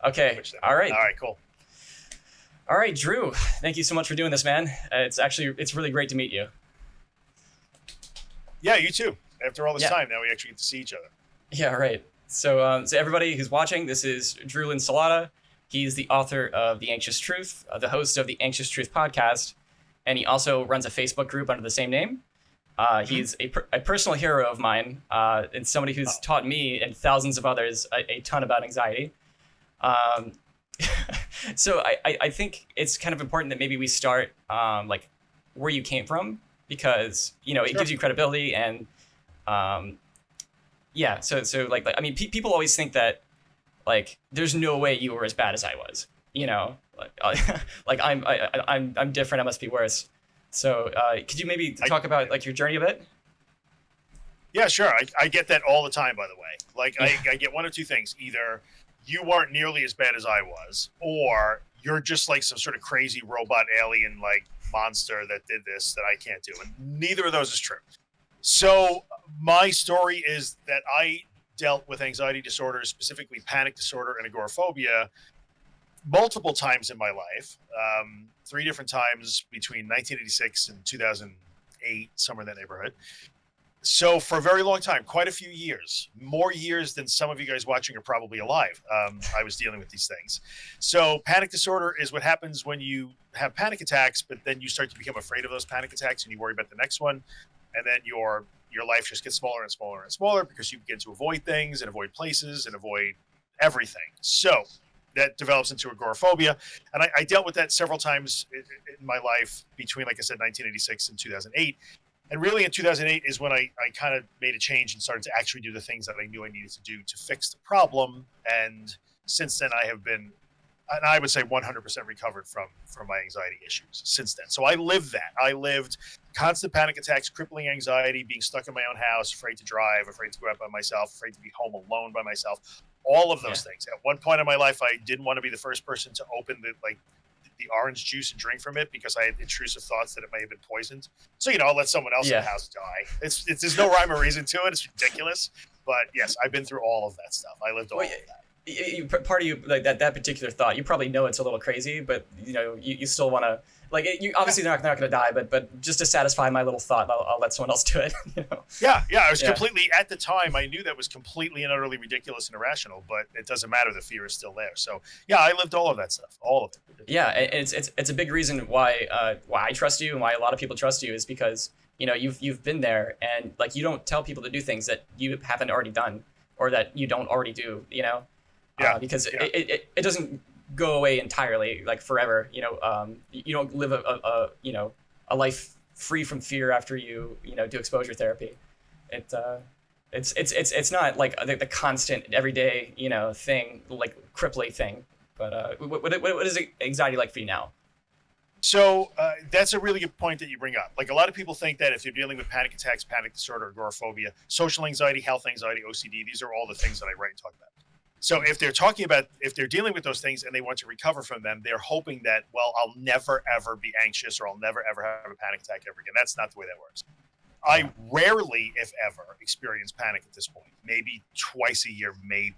Okay. All right. All right, cool. All right, Drew. Thank you so much for doing this, man. It's really great to meet you. Yeah, you too. After all this Yeah. time, now we actually get to see each other. Yeah. Right. So everybody who's watching, this is Drew Linsalata. He's the author of The Anxious Truth, the host of the Anxious Truth podcast, and he also runs a Facebook group under the same name. He's a personal hero of mine, and somebody who's taught me and thousands of others a ton about anxiety. Um, so I think it's kind of important that maybe we start like where you came from, because it gives you credibility. And yeah, so like I mean, people always think that like there's no way you were as bad as I was, like I'm different, I must be worse. So could you maybe talk about like your journey a bit? Yeah, sure. I get that all the time, by the way. Like, I get one of two things. Either you weren't nearly as bad as I was, or you're just like some sort of crazy robot alien like monster that did this that I can't do. And neither of those is true. So my story is that I dealt with anxiety disorders, specifically panic disorder and agoraphobia, multiple times in my life. 3 different times between 1986 and 2008, somewhere in that neighborhood. So for a very long time, quite a few years, more years than some of you guys watching are probably alive, I was dealing with these things. So panic disorder is what happens when you have panic attacks, but then you start to become afraid of those panic attacks and you worry about the next one. And then your life just gets smaller and smaller and smaller because you begin to avoid things and avoid places and avoid everything. So that develops into agoraphobia. And I dealt with that several times in my life between, like I said, 1986 and 2008. And really in 2008 is when I kind of made a change and started to actually do the things that I knew I needed to do to fix the problem. And since then I have been, and I would say 100% recovered from my anxiety issues since then. So I lived that. I lived constant panic attacks, crippling anxiety, being stuck in my own house, afraid to drive, afraid to go out by myself, afraid to be home alone by myself, all of those things. At one point in my life, I didn't want to be the first person to open the orange juice and drink from it because I had intrusive thoughts that it may have been poisoned. So, I'll let someone else in the house die. It's there's no rhyme or reason to it. It's ridiculous. But yes, I've been through all of that stuff. I lived all of that. Part of you, like that particular thought, you probably know it's a little crazy, but you still want to, like, you obviously they're not going to die, but just to satisfy my little thought, I'll let someone else do it. Yeah, I was completely, at the time I knew that was completely and utterly ridiculous and irrational, but it doesn't matter, the fear is still there. So yeah, I lived all of that stuff, all of it. Yeah, it's a big reason why I trust you and why a lot of people trust you, is because you've been there, and like you don't tell people to do things that you haven't already done or that you don't already do, because it doesn't go away entirely, like forever. You don't live a life free from fear after you do exposure therapy. It's not like the constant everyday thing, like crippling thing. But what is anxiety like for you now? So that's a really good point that you bring up. Like, a lot of people think that if you're dealing with panic attacks, panic disorder, agoraphobia, social anxiety, health anxiety, OCD, these are all the things that I write and talk about. So if they're dealing with those things and they want to recover from them, they're hoping that, well, I'll never, ever be anxious, or I'll never, ever have a panic attack ever again. That's not the way that works. I rarely, if ever, experience panic at this point. Maybe twice a year, maybe.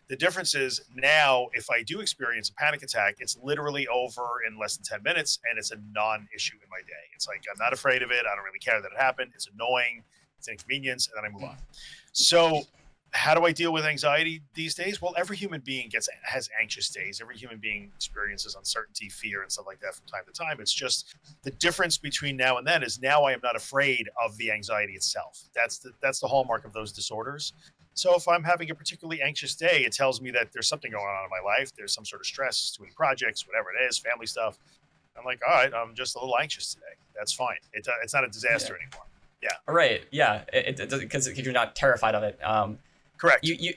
The difference is now, if I do experience a panic attack, it's literally over in less than 10 minutes, and it's a non-issue in my day. It's like, I'm not afraid of it. I don't really care that it happened. It's annoying. It's an inconvenience, and then I move on. So how do I deal with anxiety these days? Well, every human being has anxious days. Every human being experiences uncertainty, fear, and stuff like that from time to time. It's just the difference between now and then is now I am not afraid of the anxiety itself. That's the hallmark of those disorders. So if I'm having a particularly anxious day, it tells me that there's something going on in my life. There's some sort of stress, doing projects, whatever it is, family stuff. I'm like, all right, I'm just a little anxious today. That's fine. It's not a disaster anymore. Yeah. Right. Yeah. It because you're not terrified of it. Correct. You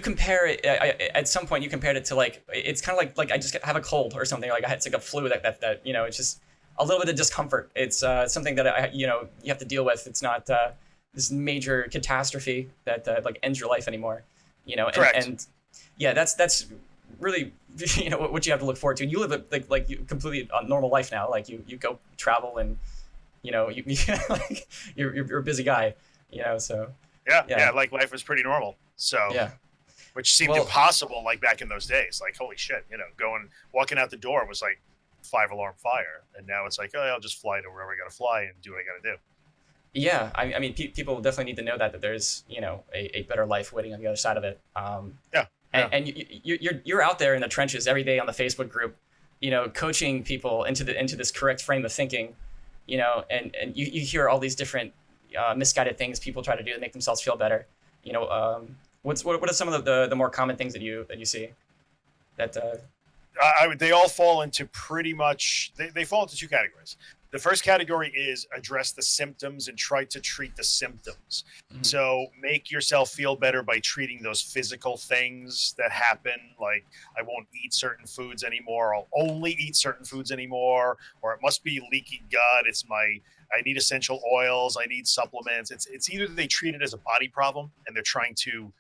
compare it at some point. You compared it to like, it's kind of like I just have a cold or something. Like it's like a flu that it's just a little bit of discomfort. It's something that you have to deal with. It's not this major catastrophe that like ends your life anymore. Correct. And yeah, that's really what you have to look forward to. And you live a like you completely normal life now. Like you go travel and like you're a busy guy. So yeah, like life is pretty normal. So yeah. which seemed impossible like back in those days. Like, holy shit, walking out the door was like 5-alarm fire, and now it's like, oh, I'll just fly to wherever I got to fly and do what I got to do. Yeah, I mean, people definitely need to know that there's a better life waiting on the other side of it. And you're out there in the trenches every day on the Facebook group, coaching people into this correct frame of thinking, and you hear all these different misguided things people try to do to make themselves feel better. What are some of the more common things that you see that they all fall into pretty much they fall into two categories. The first category is address the symptoms and try to treat the symptoms. Mm-hmm. So make yourself feel better by treating those physical things that happen. Like, I won't eat certain foods anymore. I'll only eat certain foods anymore. Or it must be leaky gut. I need essential oils. I need supplements. It's either they treat it as a body problem and they're trying to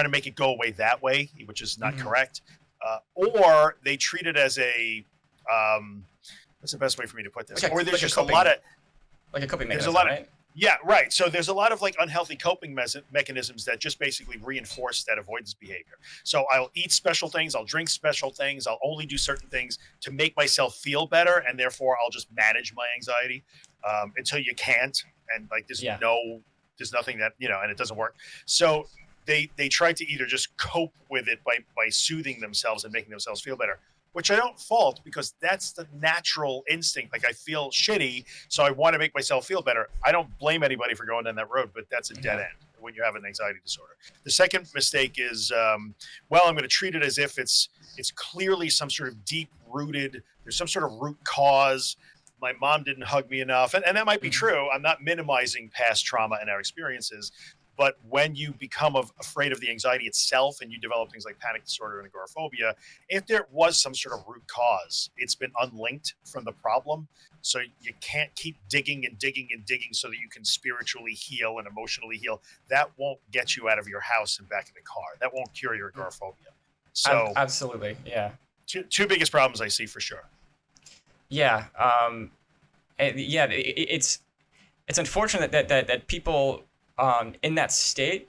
make it go away that way, which is not correct. Or they treat it as a, what's the best way for me to put this? Or there's just a lot of like a coping mechanism, right? Yeah, right. So there's a lot of like unhealthy coping mechanisms that just basically reinforce that avoidance behavior. So I'll eat special things, I'll drink special things, I'll only do certain things to make myself feel better, and therefore I'll just manage my anxiety until you can't, and like there's nothing that and it doesn't work. So they try to either just cope with it by soothing themselves and making themselves feel better, which I don't fault, because that's the natural instinct. Like, I feel shitty, so I want to make myself feel better. I don't blame anybody for going down that road, but that's a dead end when you have an anxiety disorder. The second mistake is, I'm going to treat it as if it's clearly some sort of deep-rooted, there's some sort of root cause. My mom didn't hug me enough. And that might be true. I'm not minimizing past trauma and our experiences. But when you become afraid of the anxiety itself and you develop things like panic disorder and agoraphobia, if there was some sort of root cause, it's been unlinked from the problem. So you can't keep digging and digging and digging so that you can spiritually heal and emotionally heal. That won't get you out of your house and back in the car. That won't cure your agoraphobia. So absolutely, yeah. Two biggest problems I see for sure. Yeah, it's unfortunate that people in that state,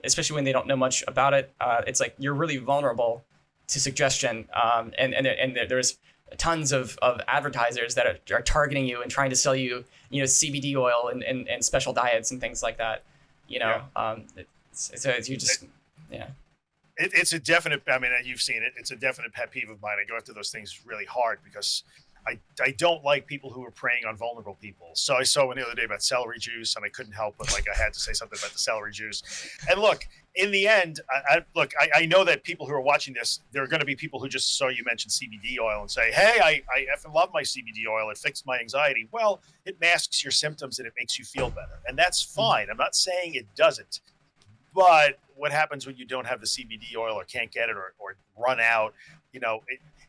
especially when they don't know much about it, it's like you're really vulnerable to suggestion, and there's tons of advertisers that are targeting you and trying to sell you, CBD oil and special diets and things like that. It's a definite. I mean, you've seen it. It's a definite pet peeve of mine. I go after those things really hard because I don't like people who are preying on vulnerable people. So I saw one the other day about celery juice, and I couldn't help but I had to say something about the celery juice. And look, in the end, I know that people who are watching this, there are going to be people who just saw you mention CBD oil and say, hey, I effing love my CBD oil. It fixed my anxiety. Well, it masks your symptoms and it makes you feel better. And that's fine. I'm not saying it doesn't. But what happens when you don't have the CBD oil or can't get it or run out?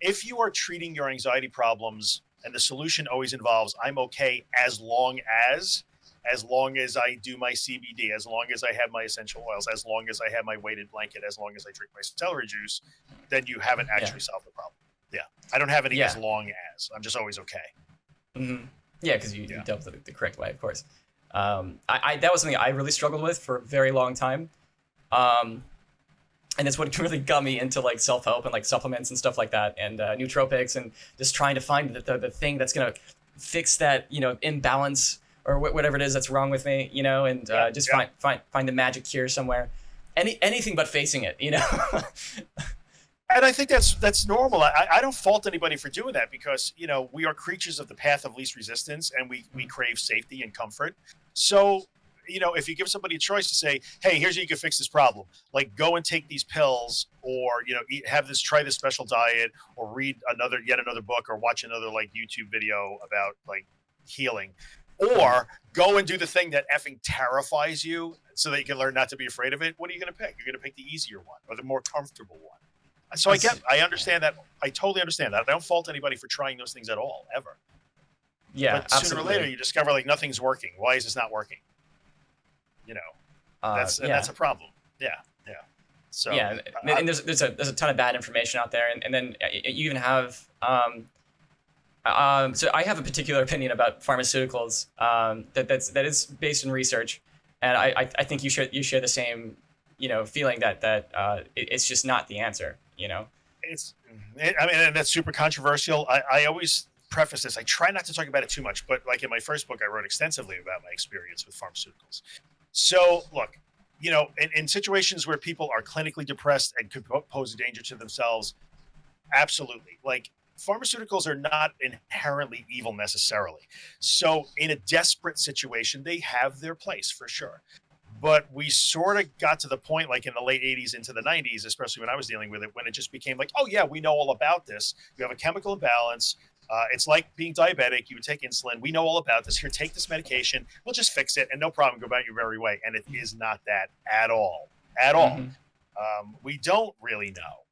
If you are treating your anxiety problems, and the solution always involves, I'm okay as long as I do my CBD, as long as I have my essential oils, as long as I have my weighted blanket, as long as I drink my celery juice, then you haven't actually solved the problem. Yeah. I don't have any as long as. I'm just always okay. Mm-hmm. Yeah, because you dealt with it the correct way, of course. That was something I really struggled with for a very long time. And it's what really got me into like self-help and like supplements and stuff like that, and nootropics, and just trying to find the thing that's going to fix that, imbalance or whatever it is that's wrong with me, and find the magic cure somewhere. Anything but facing it, And I think that's normal. I don't fault anybody for doing that, because, we are creatures of the path of least resistance, and we crave safety and comfort. So, if you give somebody a choice to say, hey, here's how you can fix this problem, like go and take these pills, or, try this special diet, or read yet another book, or watch another like YouTube video about like healing, or go and do the thing that effing terrifies you so that you can learn not to be afraid of it. What are you going to pick? You're going to pick the easier one or the more comfortable one. So I understand that. I totally understand that. I don't fault anybody for trying those things at all, ever. Yeah, but sooner or later you discover like nothing's working. Why is this not working? That's a problem. Yeah. So and there's a ton of bad information out there, and then you even have so I have a particular opinion about pharmaceuticals that is based in research, and I think you share the same feeling that it's just not the answer. I mean, and that's super controversial. I always preface this. I try not to talk about it too much, but like in my first book, I wrote extensively about my experience with pharmaceuticals. So look, in situations where people are clinically depressed and could pose a danger to themselves, absolutely. Like, pharmaceuticals are not inherently evil necessarily. So in a desperate situation, they have their place for sure. But we sort of got to the point, like in the late 80s into the 90s, especially when I was dealing with it, when it just became like, oh yeah, we know all about this. You have a chemical imbalance. It's like being diabetic. You would take insulin. We know all about this. Here, take this medication. We'll just fix it, and no problem. Go about your merry way. And it is not that at all. At all. We don't really know.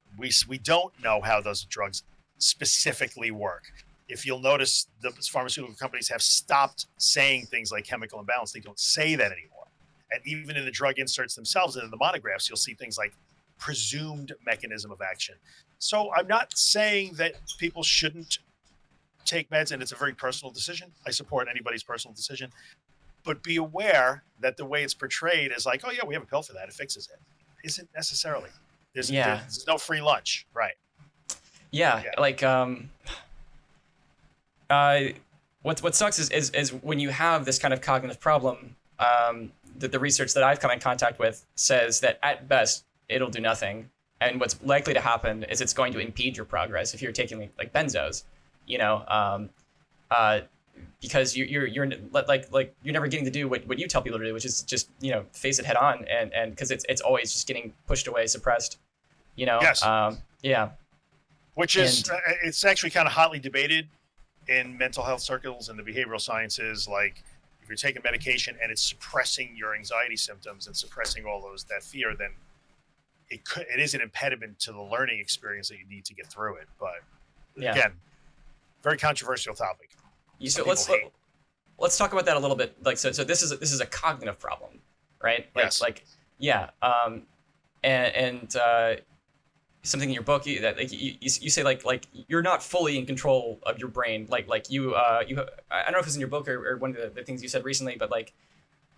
We don't know how those drugs specifically work. If you'll notice, the pharmaceutical companies have stopped saying things like chemical imbalance. They don't say that anymore. And even in the drug inserts themselves and in the monographs, you'll see things like presumed mechanism of action. So I'm not saying that people shouldn't take meds, and it's a very personal decision. I support anybody's personal decision. But be aware that the way it's portrayed is like, oh yeah, we have a pill for that. It fixes it. Isn't necessarily. There's no free lunch. Right. Yeah. Like, what sucks is when you have this kind of cognitive problem, the research that I've come in contact with says that at best it'll do nothing, and what's likely to happen is it's going to impede your progress if you're taking like benzos, because you're never getting to do what you tell people to do, which is just face it head on, and because it's always just getting pushed away, suppressed, Yes. Yeah. Which is it's actually kind of hotly debated in mental health circles and the behavioral sciences, like, if you're taking medication and it's suppressing your anxiety symptoms and suppressing all that fear, then it is an impediment to the learning experience that you need to get through it. But again, very controversial topic. So let's talk about that a little bit. Like, so this is a cognitive problem, right? Like, yes. And something in your book you say like you're not fully in control of your brain. Like you I don't know if it's in your book or one of the things you said recently, but like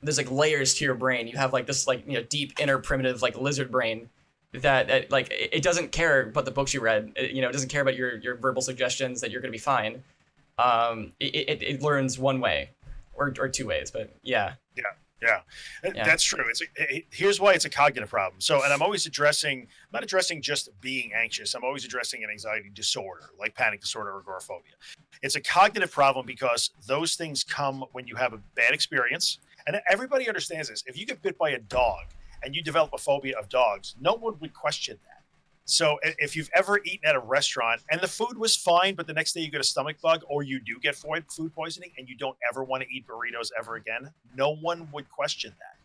there's like layers to your brain. You have like this deep inner primitive like lizard brain that like it doesn't care about the books you read. It doesn't care about your verbal suggestions that you're going to be fine. It learns one way or two ways, but yeah. That's true. Here's why it's a cognitive problem. So, and I'm not addressing just being anxious. I'm always addressing an anxiety disorder, like panic disorder or agoraphobia. It's a cognitive problem because those things come when you have a bad experience. And everybody understands this. If you get bit by a dog and you develop a phobia of dogs, no one would question that. So if you've ever eaten at a restaurant and the food was fine, but the next day you get a stomach bug or you do get food poisoning and you don't ever want to eat burritos ever again, no one would question that.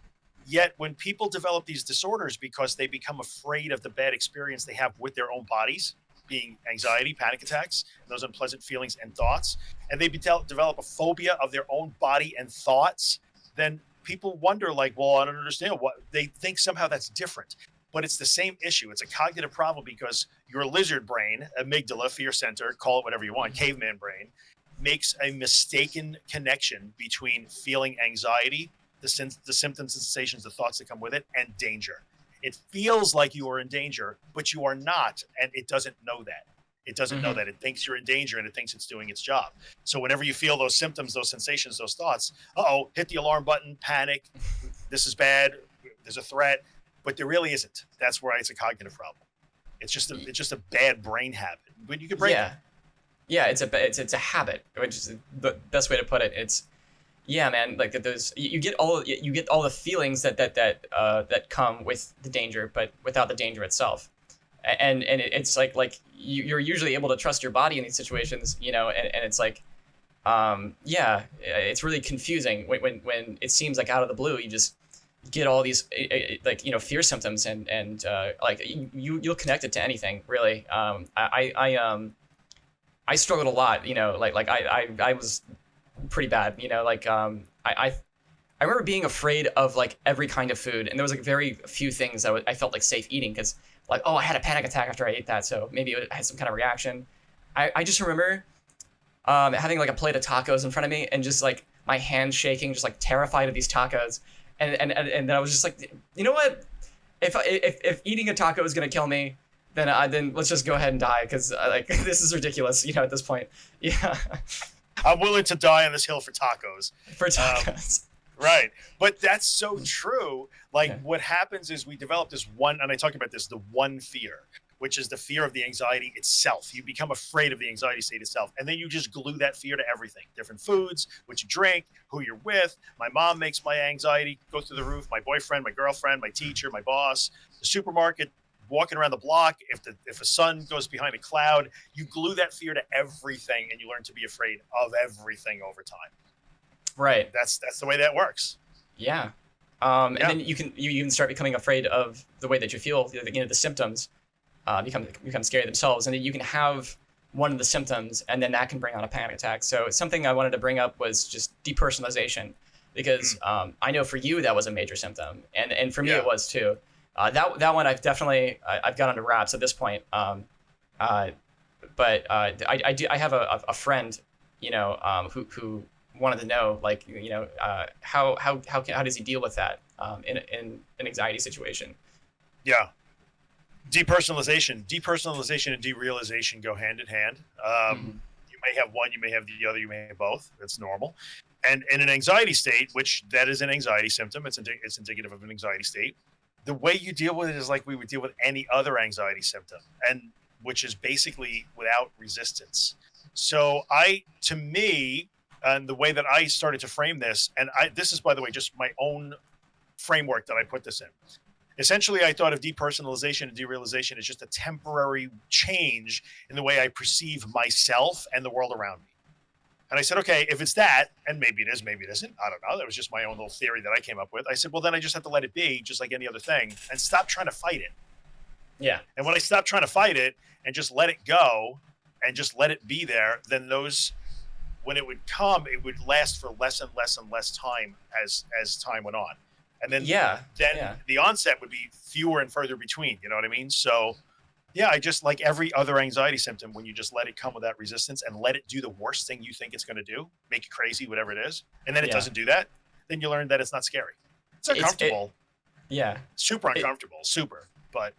Yet when people develop these disorders because they become afraid of the bad experience they have with their own bodies, being anxiety, panic attacks, those unpleasant feelings and thoughts, and they develop a phobia of their own body and thoughts, then people wonder like, well, I don't understand. What they think somehow that's different. But it's the same issue. It's a cognitive problem because your lizard brain, amygdala, fear center, call it whatever you want, caveman brain, makes a mistaken connection between feeling anxiety, the symptoms and sensations, the thoughts that come with it, and danger. It feels like you are in danger, but you are not, and it doesn't know that. It doesn't know that. It thinks you're in danger, and it thinks it's doing its job. So whenever you feel those symptoms, those sensations, those thoughts, hit the alarm button, panic, this is bad, there's a threat. But there really isn't. That's why it's a cognitive problem. It's just a bad brain habit. But you can break it. Yeah, it's a habit, which is the best way to put it. It's man, like those you get all the feelings that come with the danger, but without the danger itself. And it's like you're usually able to trust your body in these situations, and it's like it's really confusing when it seems like out of the blue you just get all these fear symptoms and you'll connect it to anything really. I struggled a lot, I was pretty bad, I remember being afraid of like every kind of food, and there was like very few things that I felt like safe eating because like, I had a panic attack after I ate that, so maybe I had some kind of reaction. I just remember having like a plate of tacos in front of me and just like my hands shaking, just like terrified of these tacos. And then I was just like, you know what? if eating a taco is gonna kill me, then let's just go ahead and die, because like this is ridiculous, at this point. Yeah. I'm willing to die on this hill for tacos. For tacos. Right. But that's so true. Like Yeah. what happens is we develop this one, and I talk about this, the one fear, which is the fear of the anxiety itself. You become afraid of the anxiety state itself. And then you just glue that fear to everything. Different foods, what you drink, who you're with. My mom makes my anxiety go through the roof. My boyfriend, my girlfriend, my teacher, my boss, the supermarket, walking around the block. If a sun goes behind a cloud, you glue that fear to everything, and you learn to be afraid of everything over time. Right. That's the way that works. Yeah. And then you can start becoming afraid of the way that you feel. The symptoms become scary themselves, and then you can have one of the symptoms, and then that can bring on a panic attack. So something I wanted to bring up was just depersonalization, because I know for you that was a major symptom, and for me it was too. That one I've got under wraps at this point. But I have a friend, who wanted to know, like, how does he deal with that in an anxiety situation? Yeah. Depersonalization and derealization go hand in hand. You may have one, you may have the other, you may have both. That's normal. And in an anxiety state, which that is an anxiety symptom, it's indicative of an anxiety state. The way you deal with it is like we would deal with any other anxiety symptom, and which is basically without resistance. So to me, and the way that I started to frame this, and this is, by the way, just my own framework that I put this in. Essentially, I thought of depersonalization and derealization as just a temporary change in the way I perceive myself and the world around me. And I said, okay, if it's that, and maybe it is, maybe it isn't, I don't know. That was just my own little theory that I came up with. I said, well, then I just have to let it be, just like any other thing, and stop trying to fight it. Yeah. And when I stop trying to fight it and just let it go and just let it be there, then when it would come, it would last for less and less and less time as time went on. And then, the onset would be fewer and further between. You know what I mean? So, yeah, I just, like every other anxiety symptom, when you just let it come without resistance and let it do the worst thing you think it's going to do, make it crazy, whatever it is, and then it doesn't do that, then you learn that it's not scary. It's uncomfortable. Super uncomfortable, but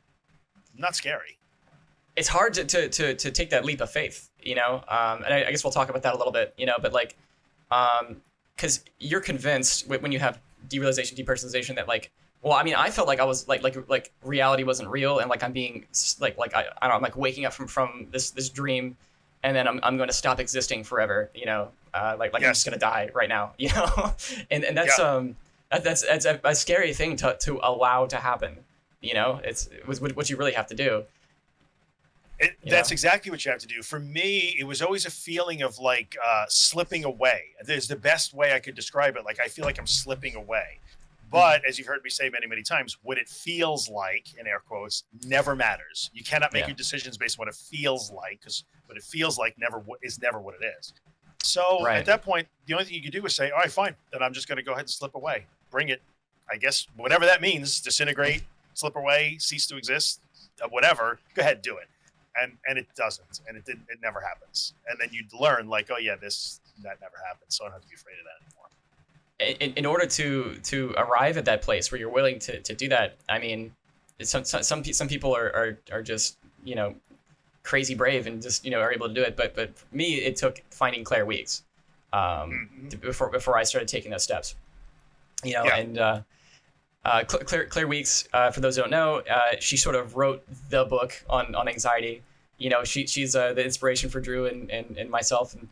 not scary. It's hard to take that leap of faith, and I guess we'll talk about that a little bit, but like, because you're convinced when you have derealization, depersonalization, that like, well, I mean, I felt like I was like reality wasn't real, and like I'm being I don't know, I'm like waking up from this dream, and then I'm going to stop existing forever, like I'm just going to die right now, and that's that's a scary thing to allow to happen, it was what you really have to do. That's exactly what you have to do. For me, it was always a feeling of like slipping away. There's the best way I could describe it. Like, I feel like I'm slipping away. But as you've heard me say many, many times, what it feels like, in air quotes, never matters. You cannot make your decisions based on what it feels like, because what it feels like is never what it is. So at that point, the only thing you can do is say, all right, fine, then I'm just going to go ahead and slip away. Bring it. I guess whatever that means, disintegrate, slip away, cease to exist, whatever, go ahead and do it. And it doesn't, and it never happens. And then you'd learn, like, oh yeah, that never happened, so I don't have to be afraid of that anymore. In order to arrive at that place where you're willing to do that, I mean, some people are just crazy brave and just are able to do it. But for me, it took finding Claire Weeks before I started taking those steps. And Claire Weeks, for those who don't know, she sort of wrote the book on anxiety. She's the inspiration for Drew and myself. And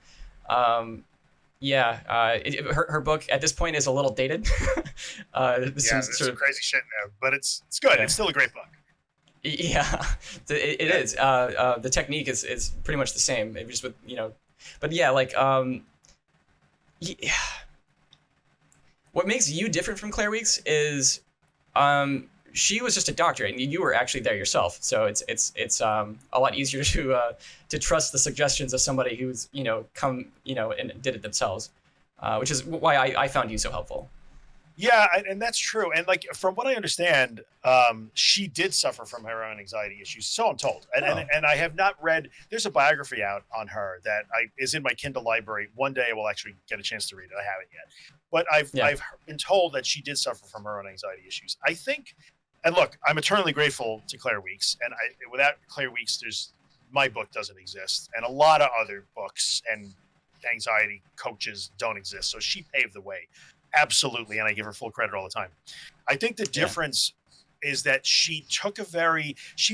her book at this point is a little dated. There's some crazy shit in there, but it's good. Yeah. It's still a great book. Yeah, it is. The technique is pretty much the same. It just with but yeah, like what makes you different from Claire Weeks is she was just a doctor, and you were actually there yourself. So it's a lot easier to trust the suggestions of somebody who's come and did it themselves, which is why I found you so helpful. Yeah, and that's true. And like from what I understand, she did suffer from her own anxiety issues. So I'm told. And I have not read. There's a biography out on her that is in my Kindle library. One day I will actually get a chance to read it. I haven't yet, but I've been told that she did suffer from her own anxiety issues. I think And look, I'm eternally grateful to Claire Weeks, and without Claire Weeks, my book doesn't exist, and a lot of other books and anxiety coaches don't exist. So she paved the way, absolutely, and I give her full credit all the time. I think the difference is that she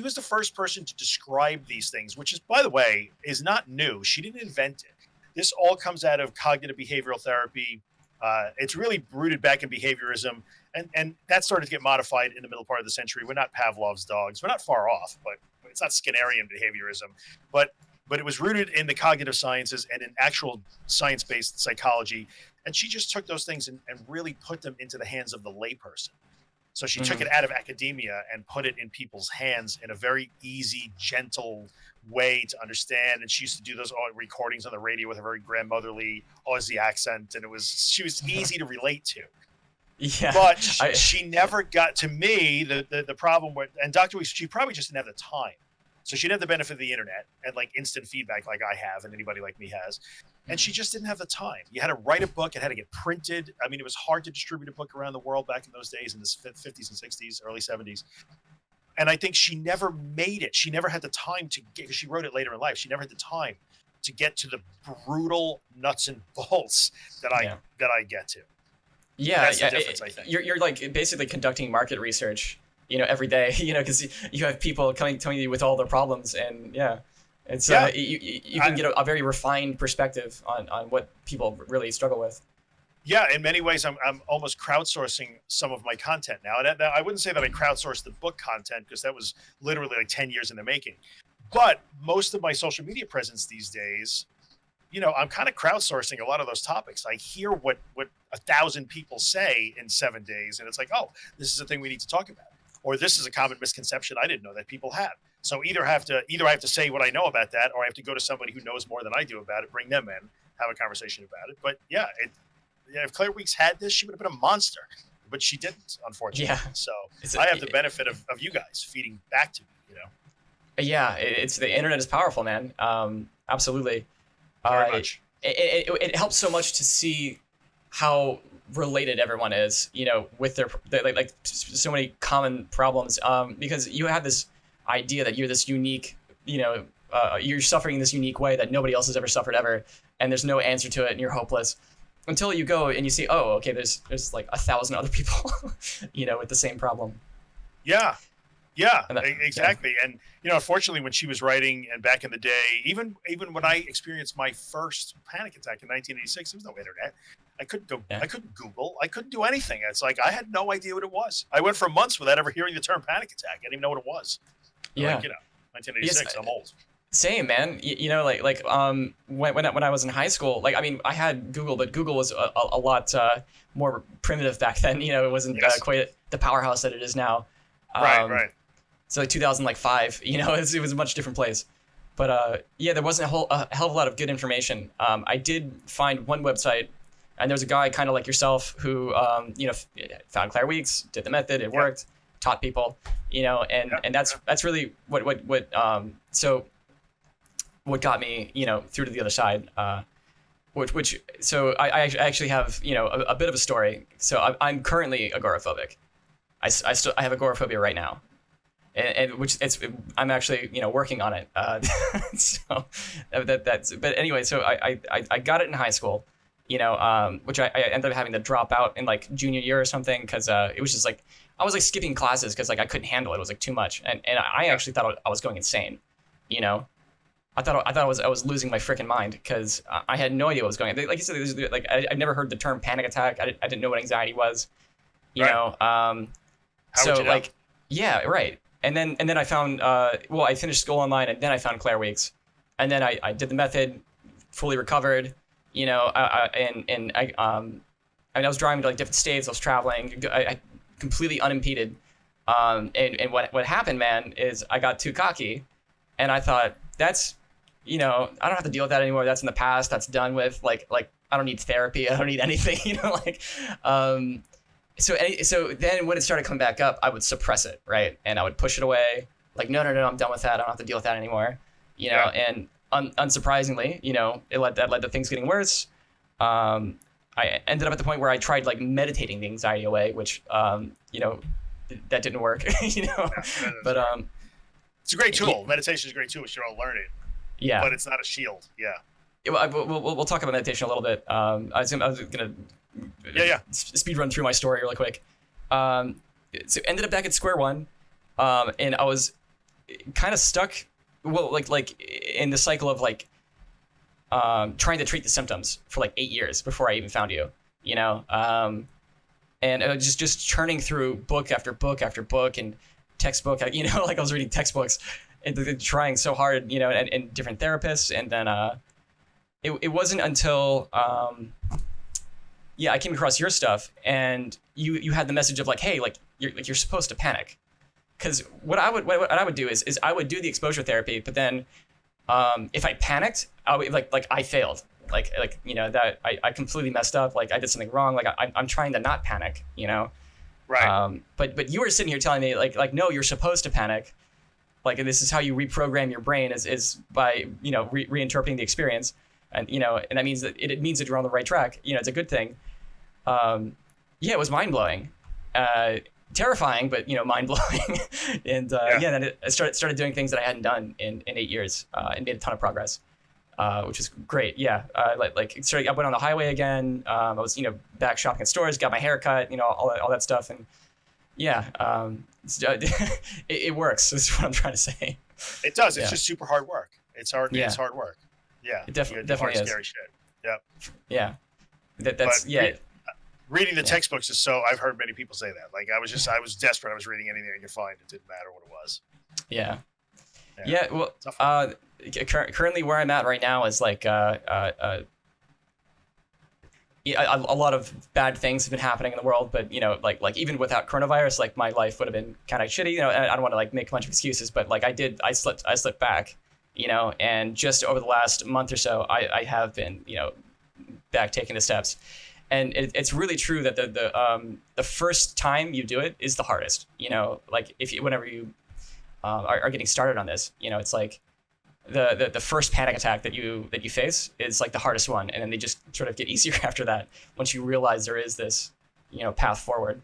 was the first person to describe these things, which is, by the way, is not new. She didn't invent it. This all comes out of cognitive behavioral therapy. It's really rooted back in behaviorism, and that started to get modified in the middle part of the century. We're not Pavlov's dogs. We're not far off, but it's not Skinnerian behaviorism. But it was rooted in the cognitive sciences and in actual science-based psychology. And she just took those things and really put them into the hands of the layperson. So she took it out of academia and put it in people's hands in a very easy, gentle way to understand. And she used to do those recordings on the radio with a very grandmotherly Aussie accent, and she was easy to relate to. Yeah, but she never got to me. The problem with, and Dr. Weeks, she probably just didn't have the time. So she didn't have the benefit of the internet and like instant feedback like I have and anybody like me has. And she just didn't have the time. You had to write a book. It had to get printed. I mean, it was hard to distribute a book around the world back in those days, in the 50s and 60s, early 70s. And I think she never made it. She never had the time to get, because she wrote it later in life. She never had the time to get to the brutal nuts and bolts that I get to. Yeah, that's the difference, I think. You're like basically conducting market research, every day, because you have people telling you with all their problems, and it's you can get a very refined perspective on what people really struggle with. Yeah, in many ways, I'm almost crowdsourcing some of my content now. And I wouldn't say that I crowdsourced the book content, because that was literally like 10 years in the making. But most of my social media presence these days, I'm kind of crowdsourcing a lot of those topics. I hear what 1,000 people say in 7 days, and it's like, oh, this is a thing we need to talk about, or this is a common misconception I didn't know that people have. So either I have to say what I know about that, or I have to go to somebody who knows more than I do about it, bring them in, have a conversation about it. But if Claire Weeks had this, she would have been a monster, but she didn't, unfortunately. Yeah. So I have the benefit of you guys feeding back to me, Yeah, it's the internet is powerful, man. Absolutely. Very much. It helps so much to see how related everyone is, with their like so many common problems. Because you have this idea that you're this unique, you're suffering in this unique way that nobody else has ever suffered ever, and there's no answer to it, and you're hopeless. Until you go and you see, oh, okay, there's like 1,000 other people, with the same problem. Yeah, exactly. Yeah. And unfortunately, when she was writing, and back in the day, even when I experienced my first panic attack in 1986, there was no internet. I couldn't go. Yeah. I couldn't Google. I couldn't do anything. It's like I had no idea what it was. I went for months without ever hearing the term panic attack. I didn't even know what it was. Yeah. 1986. Yes, I'm old. Same, man. When I was in high school, I had Google, but Google was a lot more primitive back then. It wasn't quite the powerhouse that it is now. Right. So 2005, it was a much different place. But there wasn't a hell of a lot of good information. I did find one website, and there was a guy kind of like yourself who found Claire Weeks, did the method, it worked, taught people, and that's really what got me, through to the other side, so I actually have, a bit of a story. So I'm currently agoraphobic. I have agoraphobia right now, and I'm actually, working on it. So but anyway, so I got it in high school, which I ended up having to drop out in like junior year or something, because it was just like, I was like skipping classes because like I couldn't handle it. It was like too much. And I actually thought I was going insane, I thought I was losing my freaking mind, because I had no idea what was going on. Like you said, I'd never heard the term panic attack. I didn't know what anxiety was, you know. How would you know? Yeah, right. And then I found I finished school online, and then I found Claire Weeks, and then I did the method, fully recovered, and I was driving to like different states. I was traveling, I completely unimpeded. And what happened, man, is I got too cocky, and I thought, that's, I don't have to deal with that anymore. That's in the past. That's done with. Like I don't need therapy. I don't need anything. So then when it started coming back up, I would suppress it, right? And I would push it away. Like, no, I'm done with that. I don't have to deal with that anymore. And unsurprisingly, that led to things getting worse. I ended up at the point where I tried like meditating the anxiety away, which, that didn't work, you know. Yeah, But it's a great tool. Meditation is a great tool. We should all learn it. yeah. But it's not a shield. Yeah. We'll talk about meditation a little bit. I was gonna speed run through my story really quick. So ended up back at square one, and I was kind of stuck. Well, like in the cycle of like trying to treat the symptoms for like 8 years before I even found you. You know, and I was just churning through book after book after book and textbook. You know, like I was reading textbooks and trying so hard. You know, and different therapists, and then it wasn't until I came across your stuff, and you had the message of like, hey, like you're supposed to panic, because what I would do is I would do the exposure therapy, but then if I panicked, I would like I failed, like you know that I completely messed up, like I did something wrong, like I'm trying to not panic, you know, right? But you were sitting here telling me like no, you're supposed to panic, like, and this is how you reprogram your brain is by, you know, reinterpreting the experience, and you know, and that means that it means that you're on the right track, you know, it's a good thing. Yeah, it was mind blowing, terrifying, but you know, mind blowing. And then I started doing things that I hadn't done in 8 years, and made a ton of progress, which is great. Yeah, I went on the highway again. I was, you know, back shopping at stores, got my hair cut, you know, all that stuff, and yeah, it works. Is what I'm trying to say. It does. It's just super hard work. It's hard. Yeah. It's hard work. Yeah, it definitely is. Scary shit. Yeah. Yeah. That's but yeah. Reading the textbooks is so. I've heard many people say that. Like I was desperate. I was reading anything I could find. It didn't matter what it was. Yeah. Well, currently where I'm at right now is like a lot of bad things have been happening in the world, but you know, like even without coronavirus, like my life would have been kind of shitty. You know, I don't want to like make a bunch of excuses, but like I slipped back. You know, and just over the last month or so, I have been, you know, back taking the steps. And it's really true that the first time you do it is the hardest. You know, like whenever you are getting started on this, you know, it's like the first panic attack that you face is like the hardest one, and then they just sort of get easier after that once you realize there is this, you know, path forward.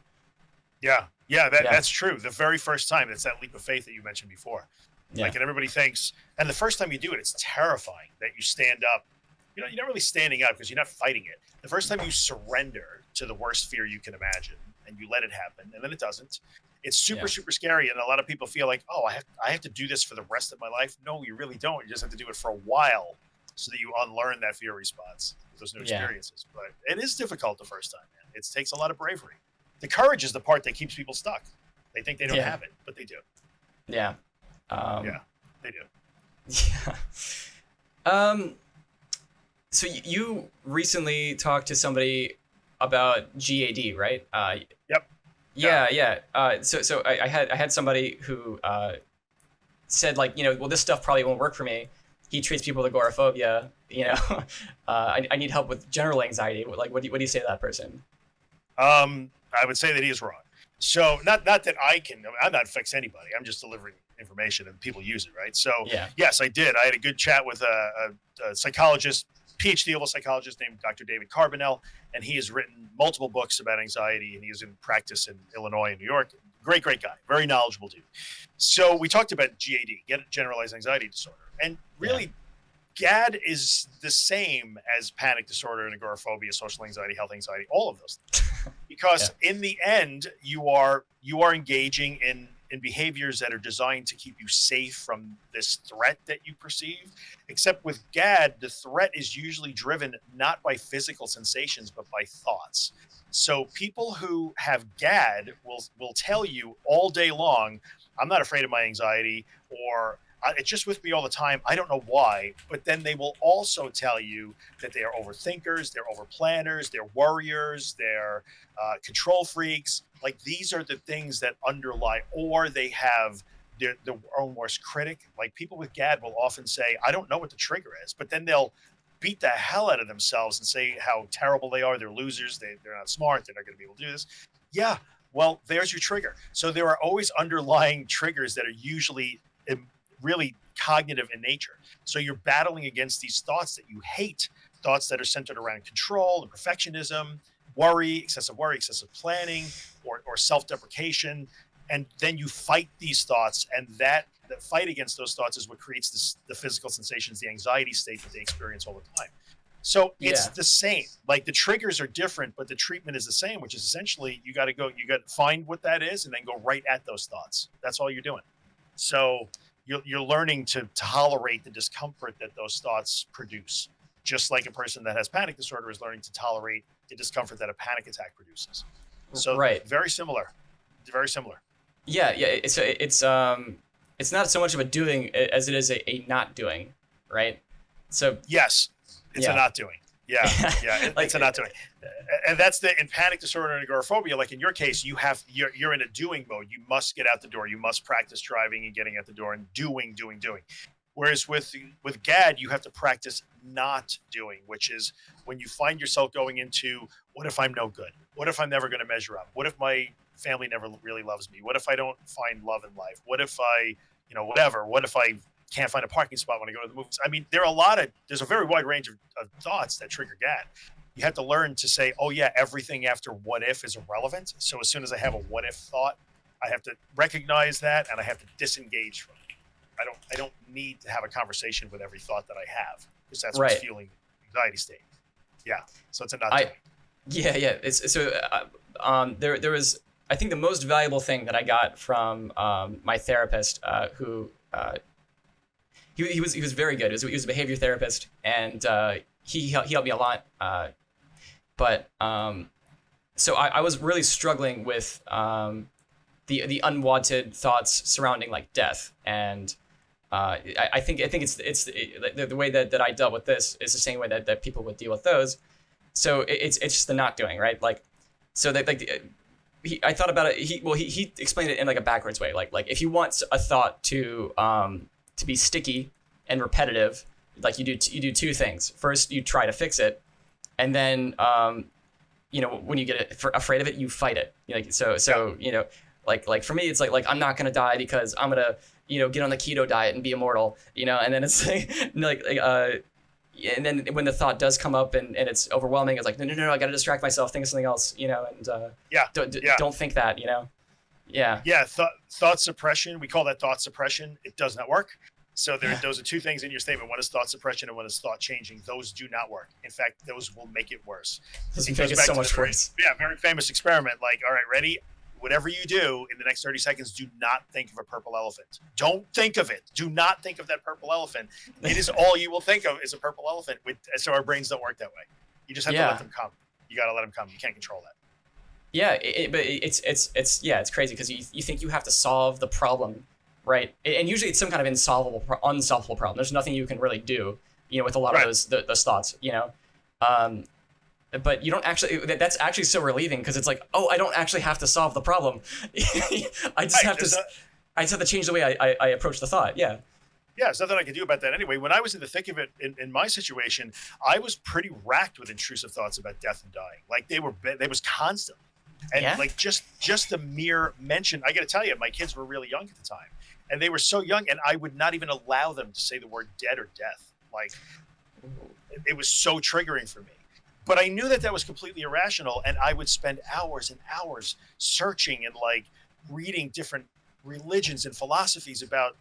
Yeah, that's true. The very first time, it's that leap of faith that you mentioned before. Yeah. Like, and everybody thinks, and the first time you do it, it's terrifying that you stand up. You know, you're not really standing up because you're not fighting it. The first time you surrender to the worst fear you can imagine and you let it happen, and then it doesn't, it's super scary. And a lot of people feel like, oh, I have to do this for the rest of my life. No, you really don't. You just have to do it for a while so that you unlearn that fear response with those new experiences. But it is difficult the first time, man. It takes a lot of bravery. The courage is the part that keps people stuck. They think they don't have it, but they do. Yeah. They do. Yeah. So you recently talked to somebody about GAD, right? Yep. Yeah. So I had somebody who said like, you know, well, this stuff probably won't work for me. He treats people with agoraphobia. You know, I need help with general anxiety. Like, what do you say to that person? I would say that he is wrong. So not that I'm not fix anybody. I'm just delivering information and people use it, right? So yes, I did. I had a good chat with a psychologist, PhD level psychologist named Dr. David Carbonell, and he has written multiple books about anxiety, and he is in practice in Illinois and New York. Great guy, very knowledgeable dude. So we talked about GAD, generalized anxiety disorder, and really GAD is the same as panic disorder and agoraphobia, social anxiety, health anxiety, all of those things. Because in the end, you are engaging in behaviors that are designed to keep you safe from this threat that you perceive. Except with GAD, the threat is usually driven not by physical sensations, but by thoughts. So people who have GAD will tell you all day long, I'm not afraid of my anxiety, or it's just with me all the time. I don't know why. But then they will also tell you that they are overthinkers, they're overplanners, they're worriers, they're control freaks. Like, these are the things that underlie, or they have their own worst critic. Like, people with GAD will often say, I don't know what the trigger is, but then they'll beat the hell out of themselves and say how terrible they are. They're losers. They're not smart. They're not going to be able to do this. Yeah. Well, there's your trigger. So there are always underlying triggers that are usually really cognitive in nature. So you're battling against these thoughts that you hate, thoughts that are centered around control and perfectionism, worry, excessive planning, or self-deprecation. and then you fight these thoughts, and that fight against those thoughts is what creates the physical sensations, the anxiety state that they experience all the time. So it's the same. Like the triggers are different, but the treatment is the same, which is essentially you got to find what that is and then go right at those thoughts. That's all you're doing. So you're learning to tolerate the discomfort that those thoughts produce, just like a person that has panic disorder is learning to tolerate the discomfort that a panic attack produces. So very similar. Yeah. It's not so much of a doing as it is a not doing, right? So yes. It's a not doing. Yeah. It's a not doing. And that's in panic disorder and agoraphobia. Like in your case, you're in a doing mode. You must get out the door. You must practice driving and getting out the door and doing. Whereas with GAD, you have to practice not doing, which is when you find yourself going into, what if I'm no good? What if I'm never going to measure up? What if my family never really loves me? What if I don't find love in life? What if I, whatever? What if I can't find a parking spot when I go to the movies? I mean, there's a very wide range of thoughts that trigger GAD. You have to learn to say, oh yeah, everything after what if is irrelevant. So as soon as I have a what if thought, I have to recognize that and I have to disengage from it. I don't need to have a conversation with every thought that I have, because that's what's fueling the anxiety state. Yeah. So it's a not doing. Yeah. There was, I think the most valuable thing that I got from my therapist, who he was very good. He was a behavior therapist, and he helped me a lot. So I was really struggling with the unwanted thoughts surrounding like death, and I think it's the way that I dealt with this is the same way that people would deal with those. So it's just the not doing, right? Like, so that I thought about it. He explained it in like a backwards way. Like if you want a thought to be sticky and repetitive, like you do two things. First, you try to fix it, and then when you get afraid of it, you fight it. Like for me, it's like I'm not gonna die because I'm gonna get on the keto diet and be immortal. And then it's and then when the thought does come up and it's overwhelming, it's like no, I gotta distract myself, think of something else. Don't think that. Thought suppression, we call that thought suppression. It does not work. So those are two things in your statement. One is thought suppression and one is thought changing. Those do not work. In fact, those will make it worse. It make it so much worse. Very famous experiment. Like, all right, ready? Whatever you do in the next 30 seconds, do not think of a purple elephant. Don't think of it. Do not think of that purple elephant. It is all you will think of is a purple elephant. So our brains don't work that way. You just have to let them come. You got to let them come. You can't control that. Yeah, but it's crazy because you think you have to solve the problem, right? And usually it's some kind of unsolvable problem. There's nothing you can really do, with a lot of those thoughts, but you don't actually. That's actually so relieving because it's like, oh, I don't actually have to solve the problem. I just have to change the way I approach the thought. Yeah. Yeah, there's nothing I can do about that anyway. When I was in the thick of it, in my situation, I was pretty racked with intrusive thoughts about death and dying. Like they was constant. And like just the mere mention, I got to tell you, my kids were really young at the time, and they were so young, and I would not even allow them to say the word dead or death. Like it was so triggering for me. But I knew that was completely irrational, and I would spend hours and hours searching and like reading different religions and philosophies about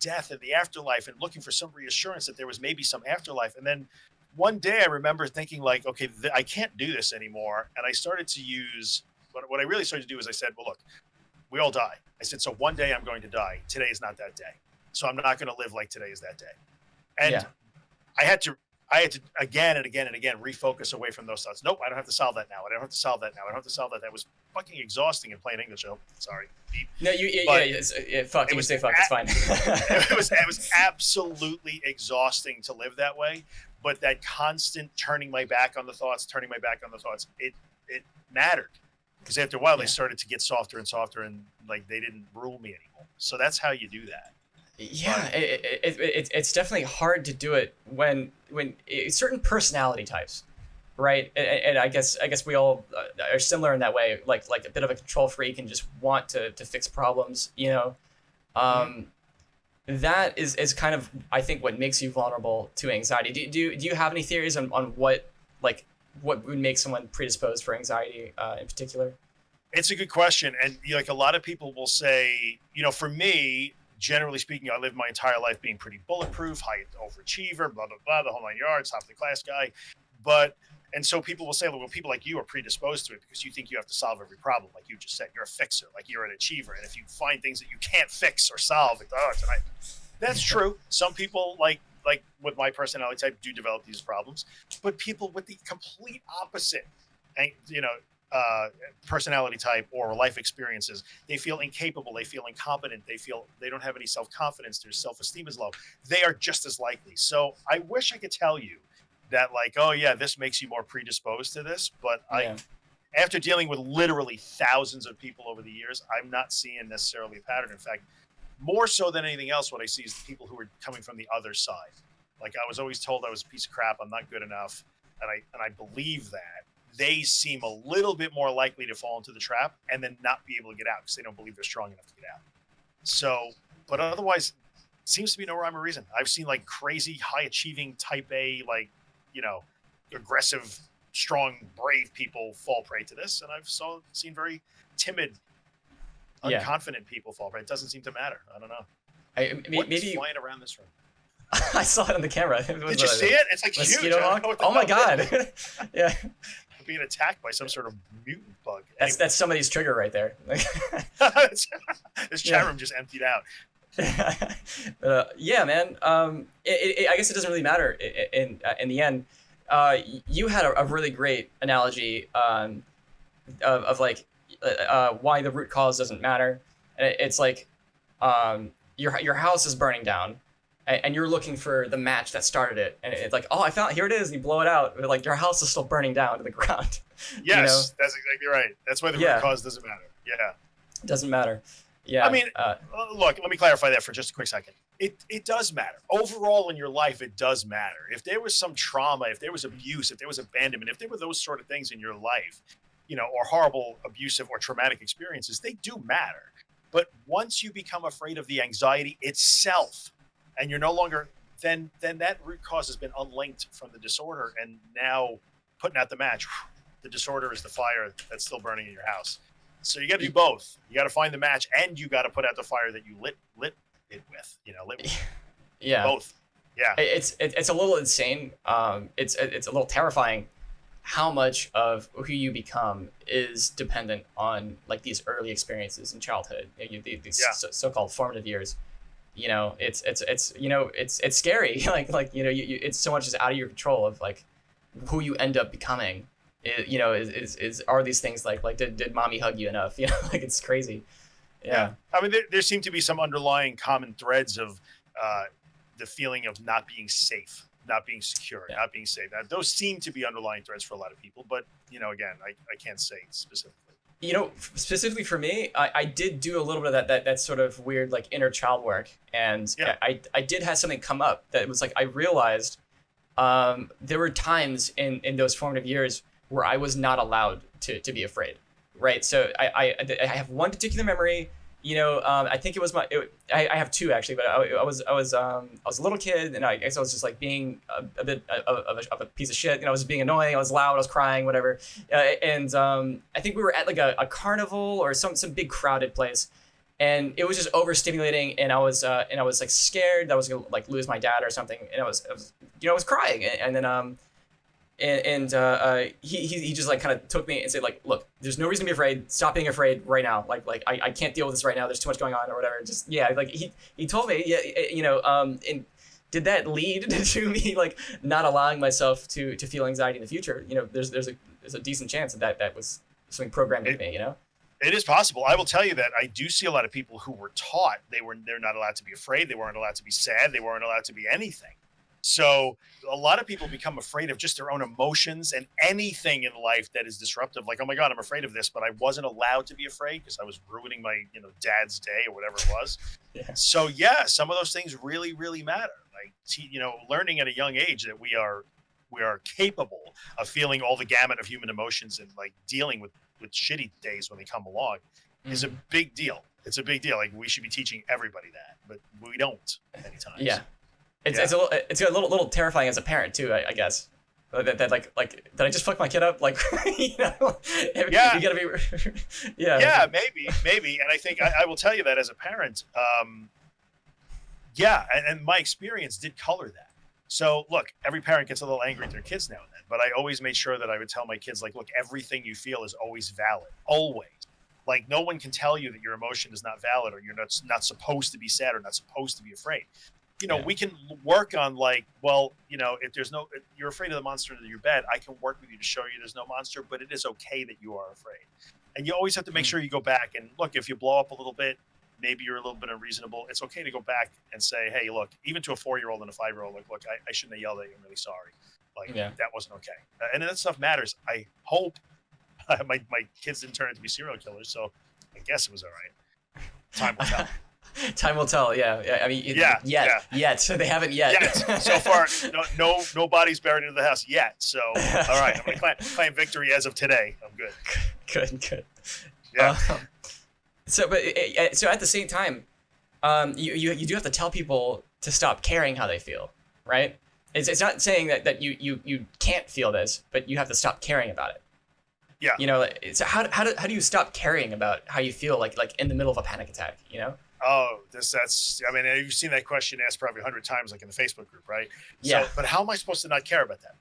death and the afterlife, and looking for some reassurance that there was maybe some afterlife. And then one day I remember thinking like, okay, I can't do this anymore. And I started to use what I really started to do is I said, well, look, we all die. I said, so one day I'm going to die. Today is not that day. So I'm not going to live like today is that day. And I had to again and again and again refocus away from those thoughts. Nope, I don't have to solve that now. I don't have to solve that now. I don't have to solve that. That was fucking exhausting in plain English. Oh, sorry. Beep. No, fuck. You say fuck. It's fine. it was absolutely exhausting to live that way. But that constant turning my back on the thoughts, it mattered. Because after a while, they started to get softer and softer, and like they didn't rule me anymore. So that's how you do that. Yeah, it's definitely hard to do it when certain personality types, right? And I guess we all are similar in that way. Like a bit of a control freak and just want to fix problems. That is kind of, I think, what makes you vulnerable to anxiety. Do you have any theories on what would make someone predisposed for anxiety in particular? It's a good question. And like a lot of people will say, for me, generally speaking, I lived my entire life being pretty bulletproof, high overachiever, blah, blah, blah, the whole 9 yards, top of the class guy. And so people will say, well, people like you are predisposed to it because you think you have to solve every problem. Like you just said, you're a fixer, like you're an achiever. And if you find things that you can't fix or solve, like, tonight. That's true. Some people like with my personality type do develop these problems, but people with the complete opposite, personality type or life experiences, they feel incapable, they feel incompetent, they don't have any self-confidence, their self-esteem is low. They are just as likely. So I wish I could tell you that this makes you more predisposed to this, but after dealing with literally thousands of people over the years, I'm not seeing necessarily a pattern. In fact, more so than anything else, what I see is the people who are coming from the other side. Like I was always told I was a piece of crap, I'm not good enough, and I believe that. They seem a little bit more likely to fall into the trap and then not be able to get out because they don't believe they're strong enough to get out. So, but otherwise, seems to be no rhyme or reason. I've seen like crazy, high achieving type A, aggressive, strong, brave people fall prey to this. And I've seen very timid, unconfident people fall prey. It doesn't seem to matter. I don't know. What's flying around this room? I saw it on the camera. Did you see it? It's like huge. Oh my God. Yeah. Being attacked by some sort of mutant bug. That's somebody's trigger right there. This chat room just emptied out. Yeah, man. I guess it doesn't really matter in the end. You had a really great analogy of like why the root cause doesn't matter. It's like your house is burning down. And you're looking for the match that started it, and it's like, I found, here it is. And you blow it out, but like your house is still burning down to the ground. Yes, that's exactly right. That's why the root cause doesn't matter. Yeah, it doesn't matter. Yeah. I mean, look, let me clarify that for just a quick second. It does matter overall in your life. It does matter. If there was some trauma, if there was abuse, if there was abandonment, if there were those sort of things in your life, or horrible, abusive, or traumatic experiences, they do matter. But once you become afraid of the anxiety itself, and you're no longer, then that root cause has been unlinked from the disorder, and now putting out the match, the disorder is the fire that's still burning in your house. So you got to do both. You got to find the match, and you got to put out the fire that you lit it with. Yeah. Both. Yeah. It's a little insane. It's a little terrifying how much of who you become is dependent on like these early experiences in childhood, these so-called formative years. It's scary. It's so much is out of your control of like who you end up becoming. Are these things like did mommy hug you enough? Like it's crazy. Yeah. I mean, there seem to be some underlying common threads of the feeling of not being safe, not being secure, not being safe. Now, those seem to be underlying threads for a lot of people, but again, I can't say specifically. Specifically for me, I did do a little bit of that sort of weird like inner child work, and I did have something come up that was like I realized there were times in those formative years where I was not allowed to be afraid, right? So I have one particular memory. I think it was I have two actually, but I was a little kid, and I guess I was just like being a bit of a piece of shit. I was being annoying. I was loud. I was crying, whatever. And I think we were at like a carnival or some big crowded place, and it was just overstimulating. And I was like scared that I was gonna like lose my dad or something. And I was crying. And then he just like kind of took me and said like, look, there's no reason to be afraid. Stop being afraid right now. Like I can't deal with this right now. There's too much going on or whatever. Just like he told me and did that lead to me like not allowing myself to feel anxiety in the future? There's a decent chance that was something programmed into me. It is possible. I will tell you that I do see a lot of people who were taught they're not allowed to be afraid. They weren't allowed to be sad. They weren't allowed to be anything. So a lot of people become afraid of just their own emotions and anything in life that is disruptive. Like, oh my God, I'm afraid of this, but I wasn't allowed to be afraid because I was ruining my, dad's day or whatever it was. So some of those things really, really matter. Like, learning at a young age that we are capable of feeling all the gamut of human emotions and like dealing with shitty days when they come along is a big deal. It's a big deal. Like we should be teaching everybody that, but we don't many times. Yeah. It's a little terrifying as a parent too, I guess. That did I just fuck my kid up? Like, Yeah. you gotta be, Yeah, maybe. And I think I will tell you that as a parent, yeah, and my experience did color that. So look, every parent gets a little angry at their kids now and then, but I always made sure that I would tell my kids, like, look, everything you feel is always valid, always. Like, no one can tell you that your emotion is not valid, or you're not supposed to be sad, or not supposed to be afraid. We can work on, like, well, if you're afraid of the monster under your bed, I can work with you to show you there's no monster, but it is okay that you are afraid. And you always have to make sure you go back and look, if you blow up a little bit, maybe you're a little bit unreasonable. It's okay to go back and say, hey, look, even to a 4-year-old and a 5-year-old, like, look, I shouldn't have yelled at you. I'm really sorry. Like, that wasn't okay. And that stuff matters. I hope my kids didn't turn out to be serial killers, so I guess it was all right. Time will tell. Time will tell. Yeah. I mean, yet. So they haven't yet. Yet. So far, no bodies buried in the house yet. So, all right, I'm gonna claim victory as of today. I'm good. Good. Yeah. So at the same time, you do have to tell people to stop caring how they feel, right? It's not saying that you can't feel this, but you have to stop caring about it. Yeah. So how do you stop caring about how you feel like in the middle of a panic attack? Oh, I mean, you've seen that question asked probably 100 times, like in the Facebook group, right? Yeah. So, but how am I supposed to not care about that?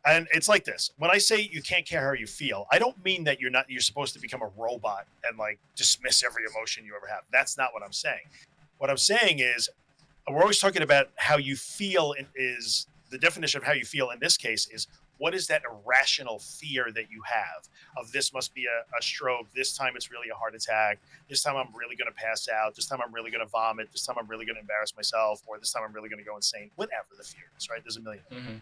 And it's like this: when I say you can't care how you feel, I don't mean that you're supposed to become a robot and like dismiss every emotion you ever have. That's not what I'm saying. What I'm saying is, we're always talking about how you feel. Is the definition of how you feel in this case is, what is that irrational fear that you have of this must be a stroke, this time it's really a heart attack, this time I'm really going to pass out, this time I'm really going to vomit, this time I'm really going to embarrass myself, or this time I'm really going to go insane, whatever the fear is, right? There's a million. Mm-hmm.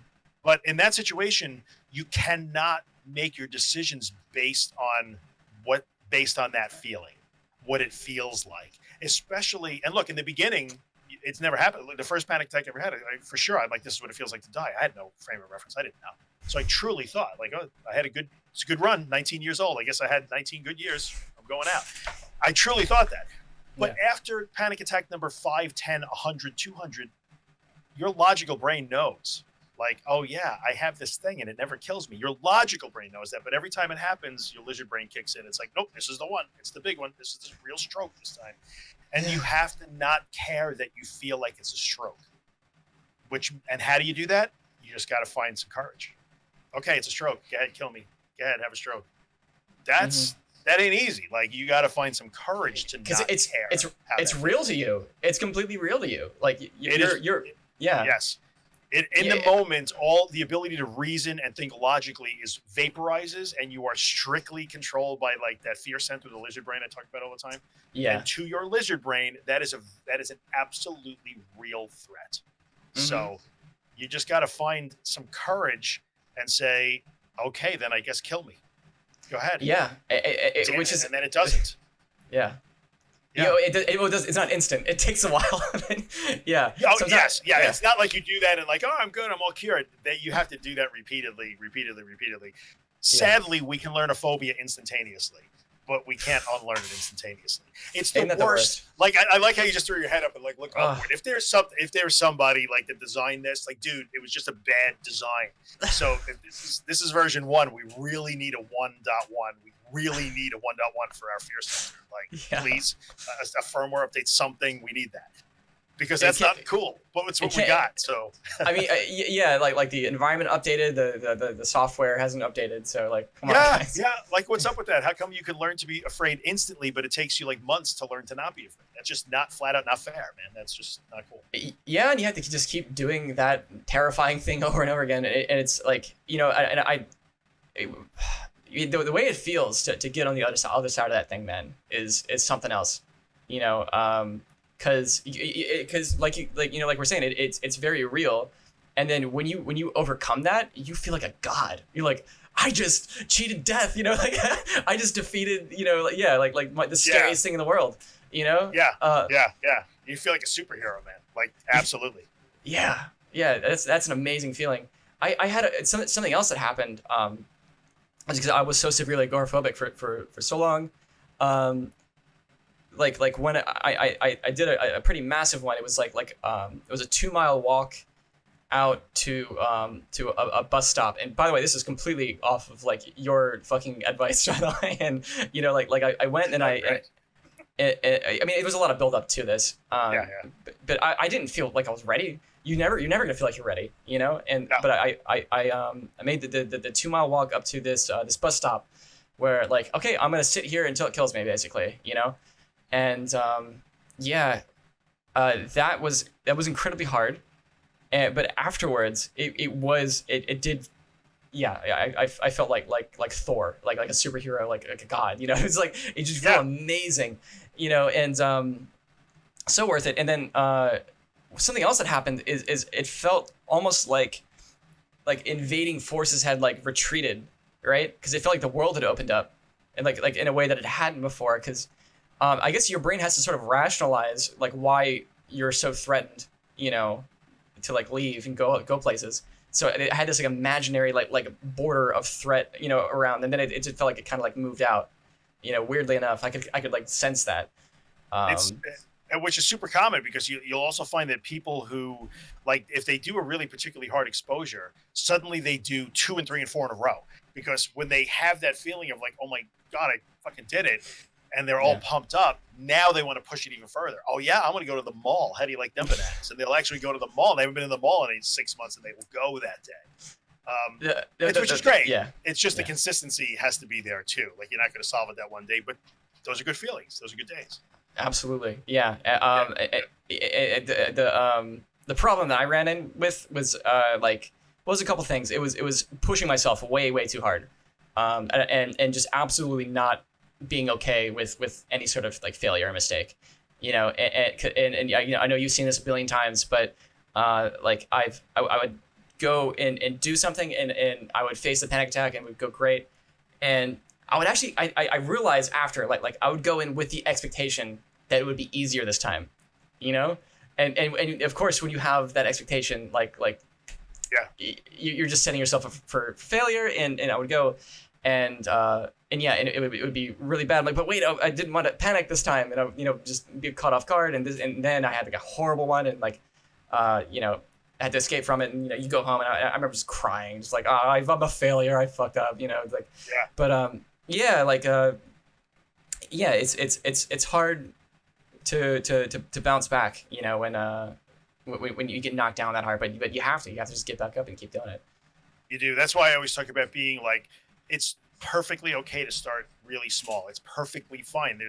But in that situation, you cannot make your decisions based on that feeling, what it feels like. Especially, and look, in the beginning, it's never happened. The first panic attack I ever had, for sure, I'm like, this is what it feels like to die. I had no frame of reference. I didn't know. So I truly thought, like, oh, it's a good run, 19 years old. I guess I had 19 good years. I'm going out. I truly thought that. But after panic attack number 5, 10, 100, 200, your logical brain knows, like, oh yeah, I have this thing and it never kills me. Your logical brain knows that. But every time it happens, your lizard brain kicks in. It's like, nope, this is the one. It's the big one. This is the real stroke this time. And you have to not care that you feel like it's a stroke. And how do you do that? You just got to find some courage. Okay, it's a stroke. Go ahead, kill me. Go ahead, have a stroke. That ain't easy. Like, you got to find some courage to not care. It's real to you. It's completely real to you. Like, you're Yes. In the moment, all the ability to reason and think logically vaporizes, and you are strictly controlled by, like, that fear center, the lizard brain I talk about all the time. Yeah. And to your lizard brain, that is an absolutely real threat. Mm-hmm. So you just got to find some courage and say, okay, then I guess kill me. Go ahead. Yeah. And then it doesn't. Yeah. Yeah. It's not instant. It takes a while. Yeah. Oh, yes. Yeah. It's not like you do that and like, oh, I'm good, I'm all cured. That you have to do that repeatedly. Sadly, we can learn a phobia instantaneously, but we can't unlearn it instantaneously. It's the worst. Like, I like how you just threw your head up and like look upward. If there's somebody like that designed this, like, dude, it was just a bad design. So this is version 1. We really need a 1.1. We really need a 1.1 for our fear center. Like, please, a firmware update, something. We need that, because that's not cool, but it's what we got. So I mean, like the environment updated, the software hasn't updated. So, like, come on, guys. Yeah. Like, what's up with that? How come you can learn to be afraid instantly, but it takes you like months to learn to not be afraid? That's just not flat out not fair, man. That's just not cool. Yeah, and you have to just keep doing that terrifying thing over and over again, and it's like, the way it feels to get on the other side of that thing, man, is something else, because like we're saying, it's very real, and then when you overcome that, you feel like a god. You're like, I just cheated death, like I just defeated, the scariest thing in the world, Yeah. You feel like a superhero, man. Like, absolutely. Yeah. That's an amazing feeling. I had something else that happened. Because I was so severely agoraphobic for so long. Like when I did a pretty massive one. It was like it was a 2-mile walk out to a bus stop. And by the way, this is completely off of like your fucking advice, by the way. And I went and I mean, it was a lot of build up to this. But I didn't feel like I was ready. You're never gonna feel like you're ready, And No. but I made the 2 mile walk up to this this bus stop, where like, okay, I'm gonna sit here until it kills me, basically, And that was incredibly hard. But afterwards, it did. Yeah, I felt like Thor, like a superhero, like a god. It was like it just felt amazing, and so worth it. And then something else that happened is it felt almost like invading forces had like retreated, right? Because it felt like the world had opened up, and like in a way that it hadn't before. Because I guess your brain has to sort of rationalize like why you're so threatened, to like leave and go places. So it had this like imaginary like border of threat, around, and then it just felt like it kind of like moved out. Weirdly enough, I could like sense that. Which is super common, because you'll also find that people who, like, if they do a really particularly hard exposure, suddenly they do 2 and 3 and 4 in a row, because when they have that feeling of like, oh my god, I fucking did it, and they're all pumped up, now they want to push it even further. Oh yeah, I'm going to go to the mall. How do you like them bananas? And they'll actually go to the mall. They haven't been in the mall in 6 months, and they will go that day. Which is great. Yeah. It's just the consistency has to be there too. Like, you're not going to solve it that one day, but those are good feelings. Those are good days. Absolutely. Yeah. The problem that I ran in with was was a couple things. It was pushing myself way too hard, and just absolutely not being okay with any sort of like failure or mistake, and I know you've seen this a billion times, but like I would go and do something, and I would face the panic attack, and it would go great, and I would actually I realized after like I would go in with the expectation that it would be easier this time, and of course when you have that expectation, you're just setting yourself up for failure, and I would go and it would be really bad. I'm like, but wait, I didn't want to panic this time, and I just be caught off guard, and then I had like a horrible one, and I had to escape from it, and you go home, and I remember just crying, just like, I'm a failure, I fucked up, like, but it's hard to bounce back, when you get knocked down that hard, but you have to just get back up and keep doing it. You do. That's why I always talk about being like, it's perfectly okay to start really small. It's perfectly fine.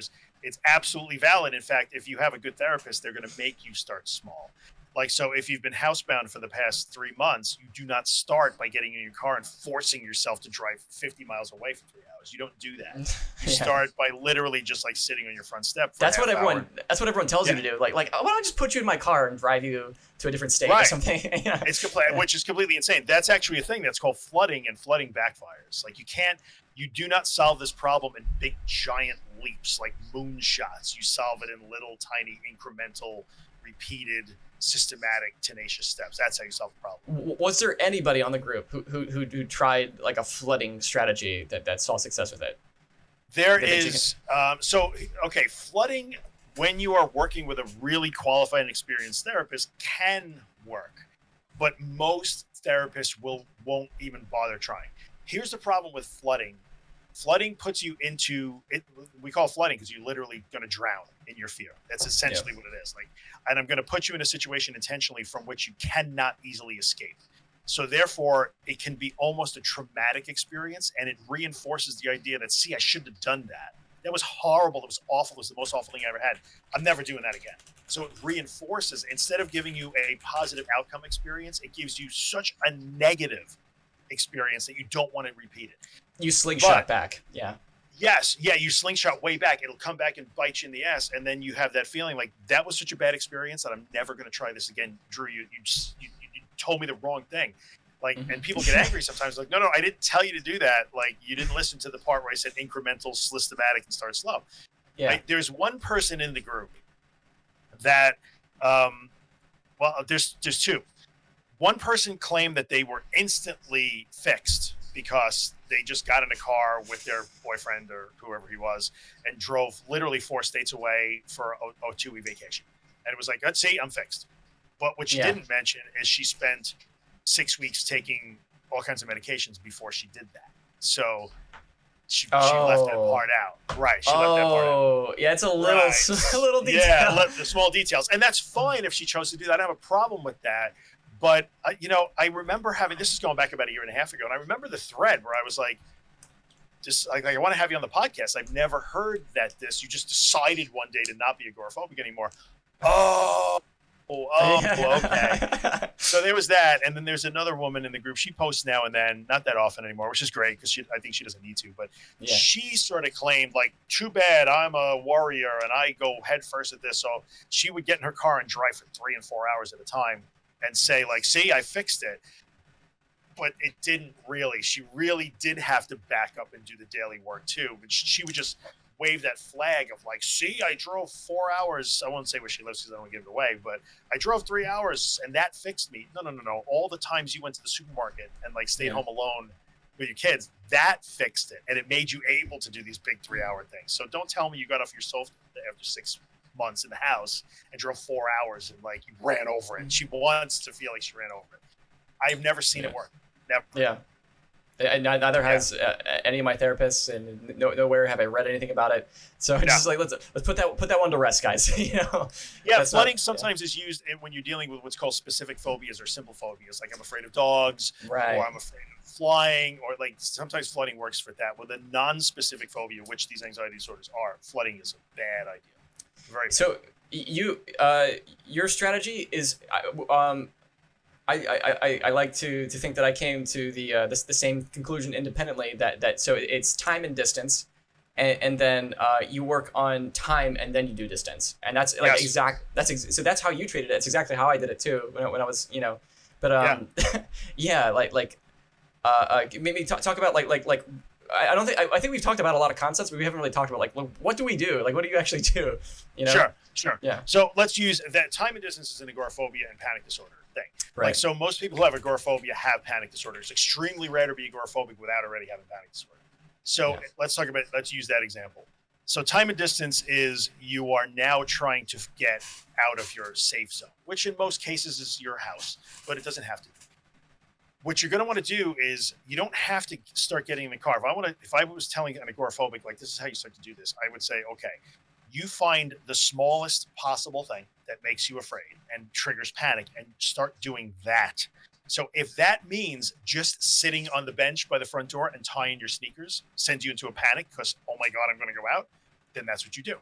It's absolutely valid. In fact, if you have a good therapist, they're going to make you start small. Like, so if you've been housebound for the past 3 months, you do not start by getting in your car and forcing yourself to drive 50 miles away for 3 hours. You don't do that. You start by literally just like sitting on your front step. That's what everyone tells you to do. Like, why don't I just put you in my car and drive you to a different state or something? It's which is completely insane. That's actually a thing that's called flooding, and flooding backfires. Like, you do not solve this problem in big giant leaps like moonshots. You solve it in little tiny incremental repeated systematic tenacious steps. That's how you solve the problem. Was there anybody on the group who tried like a flooding strategy that saw success with it? There is flooding, when you are working with a really qualified and experienced therapist, can work, but most therapists won't even bother trying. Here's the problem with flooding. Flooding puts you into it. We call it flooding because you're literally going to drown in your fear. That's essentially what it is. Like, and I'm going to put you in a situation intentionally from which you cannot easily escape. So therefore, it can be almost a traumatic experience, and it reinforces the idea that, see, I shouldn't have done that. That was horrible. It was awful. It was the most awful thing I ever had. I'm never doing that again. So it reinforces, instead of giving you a positive outcome experience, it gives you such a negative experience that you don't want to repeat it. You slingshot back. Yeah. Yes. Yeah. You slingshot way back. It'll come back and bite you in the ass. And then you have that feeling like, that was such a bad experience that I'm never going to try this again. Drew, you told me the wrong thing. Like, and people get angry sometimes. Like, no, I didn't tell you to do that. Like, you didn't listen to the part where I said incremental, systematic, and start slow. Yeah. Like, there's one person in the group that, there's two. One person claimed that they were instantly fixed because they just got in a car with their boyfriend or whoever he was and drove literally 4 states away for a 2-week vacation. And it was like, let's see, I'm fixed. But what she Yeah. didn't mention is she spent 6 weeks taking all kinds of medications before she did that. So she left that part out. Right. She left that part out. Oh, yeah, it's a little Right. a little detail. Yeah, the small details. And that's fine if she chose to do that. I don't have a problem with that. But, I remember having, this is going back about a year and a half ago, and I remember the thread where I was like, I want to have you on the podcast. I've never heard that you just decided one day to not be agoraphobic anymore. Okay. So there was that, and then there's another woman in the group. She posts now and then, not that often anymore, which is great because I think she doesn't need to. But she sort of claimed, like, too bad I'm a warrior and I go head first at this. So she would get in her car and drive for 3 and 4 hours at a time and say, like, see, I fixed it. But it didn't really. She really did have to back up and do the daily work too. But she would just wave that flag of like, see, I drove 4 hours. I won't say where she lives because I don't want to give it away, but I drove 3 hours and that fixed me. No. All the times you went to the supermarket and like stayed home alone with your kids, that fixed it. And it made you able to do these big 3-hour things. So don't tell me you got off your sofa after 6 months in the house and drove 4 hours and like you ran over it. She wants to feel like she ran over it. I've never seen it work. Never. Yeah. And neither has any of my therapists, and nowhere have I read anything about it. So it's just like let's put that one to rest, guys. Yeah, flooding sometimes is used when you're dealing with what's called specific phobias or simple phobias, like I'm afraid of dogs, or I'm afraid of flying, or like sometimes flooding works for that. With a non-specific phobia, which these anxiety disorders are, flooding is a bad idea. Very bad. So your strategy is I like to think that I came to the same conclusion independently, that so it's time and distance, and then you work on time and then you do distance, and that's like so that's how you treated it. It's exactly how I did it too when I was but maybe talk about like I think we've talked about a lot of concepts, but we haven't really talked about like what do we do, like what do you actually do, Sure. Yeah. So let's use that. Time and distance is an agoraphobia and panic disorder thing. Right. Like, so most people who have agoraphobia have panic disorder. It's extremely rare to be agoraphobic without already having panic disorder. So let's use that example. So time and distance is you are now trying to get out of your safe zone, which in most cases is your house, but it doesn't have to be. What you're going to want to do is you don't have to start getting in the car. If I was telling an agoraphobic, like, this is how you start to do this, I would say, okay, you find the smallest possible thing that makes you afraid and triggers panic and start doing that. So if that means just sitting on the bench by the front door and tying your sneakers sends you into a panic because, oh my God, I'm going to go out, then that's what you do.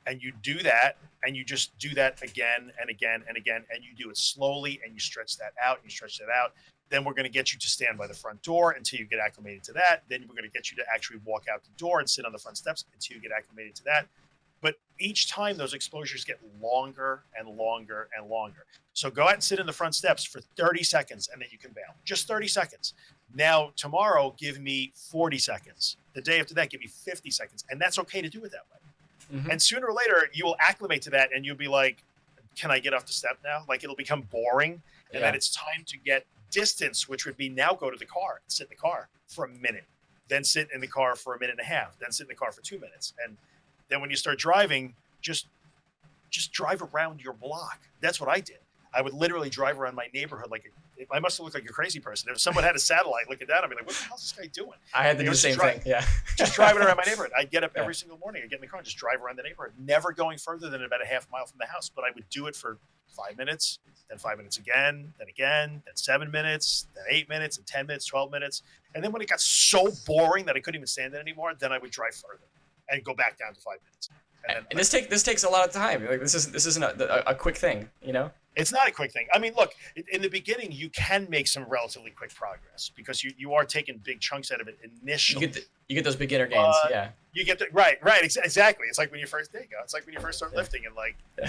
And you do that, and you just do that again and again and again, and you do it slowly, and you stretch that out, and you stretch that out. Then we're going to get you to stand by the front door until you get acclimated to that. Then we're going to get you to actually walk out the door and sit on the front steps until you get acclimated to that. But each time those exposures get longer and longer and longer. So go out and sit in the front steps for 30 seconds and then you can bail. Just 30 seconds. Now, tomorrow, give me 40 seconds. The day after that, give me 50 seconds. And that's okay to do it that way. Mm-hmm. And sooner or later, you will acclimate to that and you'll be like, can I get off the step now? Like, it'll become boring. And then it's time to get distance, which would be now go to the car and sit in the car for a minute. Then sit in the car for a minute and a half. Then sit in the car for 2 minutes. And then when you start driving, just drive around your block. That's what I did. I would literally drive around my neighborhood I must have looked like a crazy person. If someone had a satellite looking down, I'd be like, what the hell is this guy doing? I had to do the same thing. Yeah. Just driving around my neighborhood. I'd get up every single morning. I'd get in the car and just drive around the neighborhood, never going further than about a half mile from the house. But I would do it for 5 minutes, then 5 minutes again, then 7 minutes, then 8 minutes, and 10 minutes, 12 minutes. And then when it got so boring that I couldn't even stand it anymore, then I would drive further and go back down to 5 minutes. And this takes a lot of time. Like this isn't a quick thing, It's not a quick thing. I mean, look, in the beginning, you can make some relatively quick progress because you are taking big chunks out of it initially. You get those beginner gains, yeah. You get right, exactly. It's like when you first It's like when you first start lifting and like you're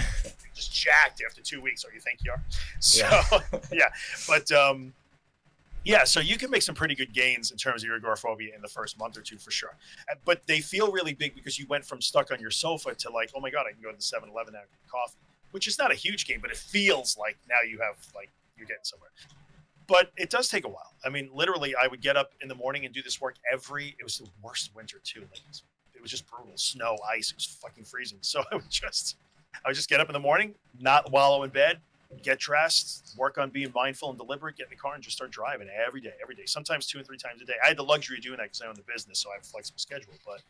just jacked after 2 weeks, or you think you are. So but so you can make some pretty good gains in terms of your agoraphobia in the first month or two for sure. But they feel really big because you went from stuck on your sofa to like, oh my God, I can go to the 7-Eleven now and get coffee, which is not a huge gain, but it feels like now you have you're getting somewhere. But it does take a while. I mean, literally, I would get up in the morning and do this work it was the worst winter too. It was just brutal. Snow, ice, it was fucking freezing. So I would just get up in the morning, not wallow in bed, get dressed, work on being mindful and deliberate, get in the car and just start driving every day, sometimes 2 and 3 times a day. I had the luxury of doing that because I own the business, so I have a flexible schedule. But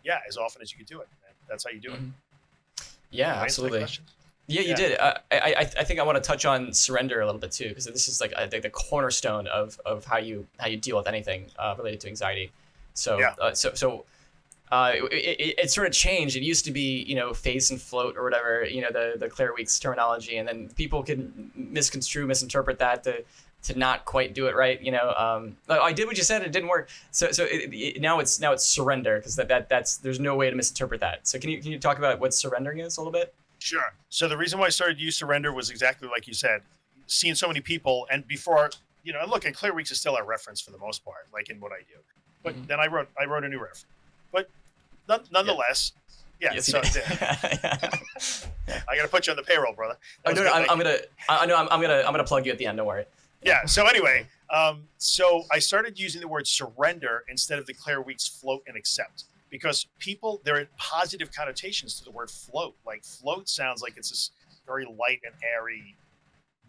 yeah, as often as you can do it, man. That's how you do it. Yeah, absolutely. Yeah, you did. I think I want to touch on surrender a little bit too, because this is like the cornerstone of how you deal with anything related to anxiety. So it sort of changed. It used to be, face and float or whatever, the Claire Weeks terminology, and then people can misinterpret that to not quite do it right. I did what you said, it didn't work. So now it's surrender, because that's there's no way to misinterpret that. So can you talk about what surrendering is a little bit? Sure. So the reason why I started to use surrender was exactly like you said, seeing so many people, and before, look, and Claire Weeks is still our reference for the most part, like in what I do. But then I wrote a new reference. But nonetheless, I got to put you on the payroll, brother. I'm gonna plug you at the end. Don't worry. Yeah. So anyway, so I started using the word surrender instead of the Claire Weeks float and accept, because there are positive connotations to the word float. Like float sounds like it's this very light and airy,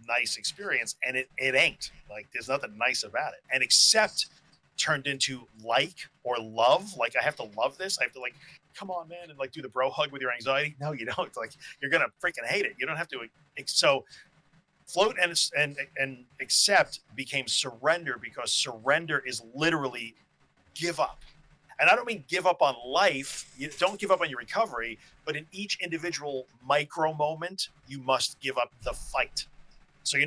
nice experience, and it ain't. Like there's nothing nice about it. And accept turned into like or love. Like I have to love this. I have to like, come on, man, and like do the bro hug with your anxiety. No, you don't. It's like you're gonna freaking hate it. You don't have to. So float and accept became surrender, because surrender is literally give up. And I don't mean give up on life. You don't give up on your recovery, but in each individual micro moment, you must give up the fight. So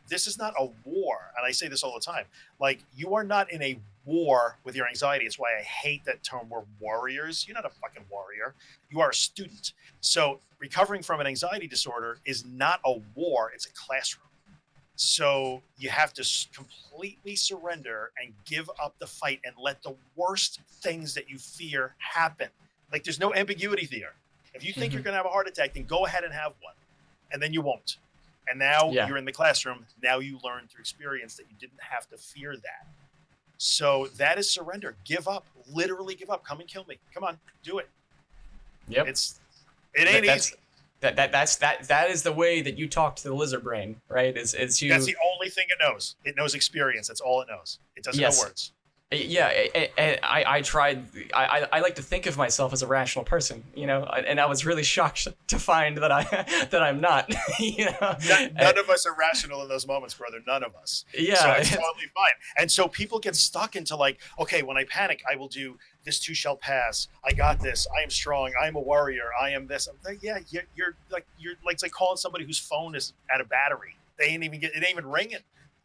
this is not a war. And I say this all the time. Like, you are not in a war with your anxiety. It's why I hate that term, we're warriors. You're not a fucking warrior. You are a student. So recovering from an anxiety disorder is not a war. It's a classroom. So you have to completely surrender and give up the fight and let the worst things that you fear happen. Like, there's no ambiguity there. If you think you're going to have a heart attack, then go ahead and have one. And then you won't. And now you're in the classroom. Now you learn through experience that you didn't have to fear that. So that is surrender. Give up. Literally give up. Come and kill me. Come on. Do it. Yep. It ain't easy. That is the way that you talk to the lizard brain, right? Is you. That's the only thing it knows. It knows experience. That's all it knows. It doesn't know words. Yeah, I tried. I like to think of myself as a rational person, and I was really shocked to find that I'm not. None of us are rational in those moments, brother. None of us. Yeah, so it's totally fine. And so people get stuck into like, okay, when I panic, I will do this too shall pass. I got this. I am strong. I am a warrior. I am this. I'm like, yeah, you're like it's like calling somebody whose phone is out of battery. It ain't even ringing.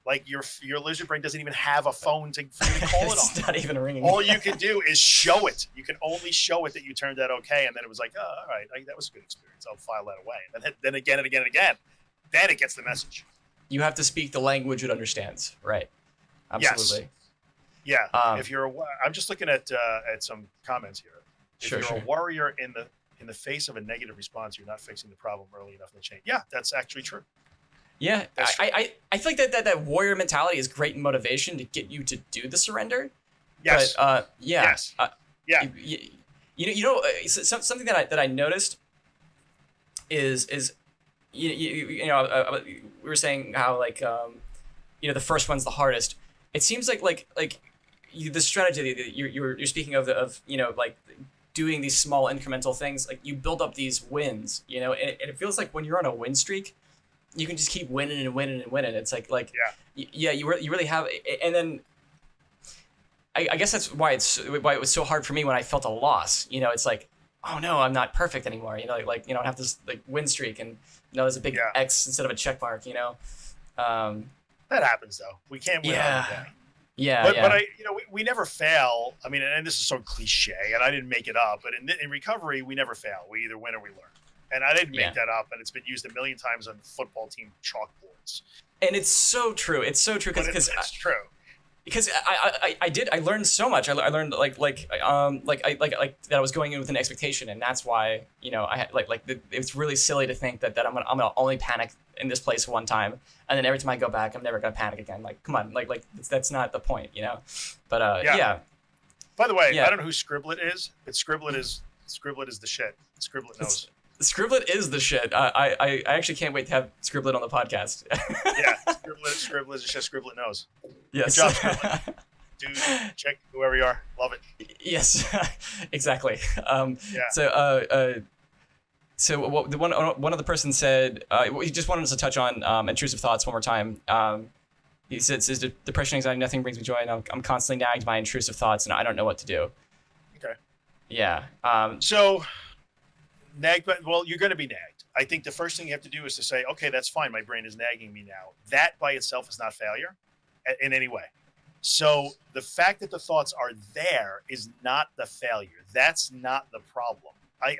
Like your lizard brain doesn't even have a phone for you to call it on. It's not even ringing. All you can do is show it. You can only show it that you turned out okay, and then it was like, oh, all right, that was a good experience. I'll file that away. And then again and again and again, then it gets the message. You have to speak the language it understands, right? Absolutely. Yes. Yeah. If you're I'm just looking at some comments here. If you're a warrior in the face of a negative response, you're not fixing the problem early enough in the chain. Yeah, that's actually true. Yeah, I feel like that warrior mentality is great motivation to get you to do the surrender. Yes. But, yes. Yeah. Something that I noticed is we were saying how the first one's the hardest. It seems like the strategy that you're speaking of doing these small incremental things, like you build up these wins, and it feels like when you're on a win streak, you can just keep winning and winning and winning. It's you really have, and then I guess that's why it was so hard for me when I felt a loss. It's like, oh no, I'm not perfect anymore. I have this win streak, and there's a big X instead of a check mark. That happens though. We can't win all the day. Yeah, but we never fail. I mean, and this is so cliche, and I didn't make it up. But in recovery, we never fail. We either win or we learn. And I didn't make that up, and it's been used a million times on football team chalkboards. And it's so true. It's so true because it's true. Because I learned so much. I learned that I was going in with an expectation, and that's why I had it's really silly to think that I'm gonna only panic in this place one time, and then every time I go back, I'm never gonna panic again. Like, come on, that's not the point, But yeah. By the way, I don't know who Scribblet is, but Scribblet is the shit. Scribblet knows. Scribblet is the shit. I actually can't wait to have Scribblet on the podcast. Yeah, Scribblet is just Scribblet knows. Yes. Good job, Scribblet. Dude, check whoever you are. Love it. Yes, exactly. Yeah. So what the one of the person said, he just wanted us to touch on intrusive thoughts one more time. He says depression, anxiety, nothing brings me joy, and I'm constantly nagged by intrusive thoughts, and I don't know what to do. Okay. Yeah. So, nagged, well, you're going to be nagged. I think the first thing you have to do is to say, okay, that's fine. My brain is nagging me now. That by itself is not failure in any way. So the fact that the thoughts are there is not the failure. That's not the problem.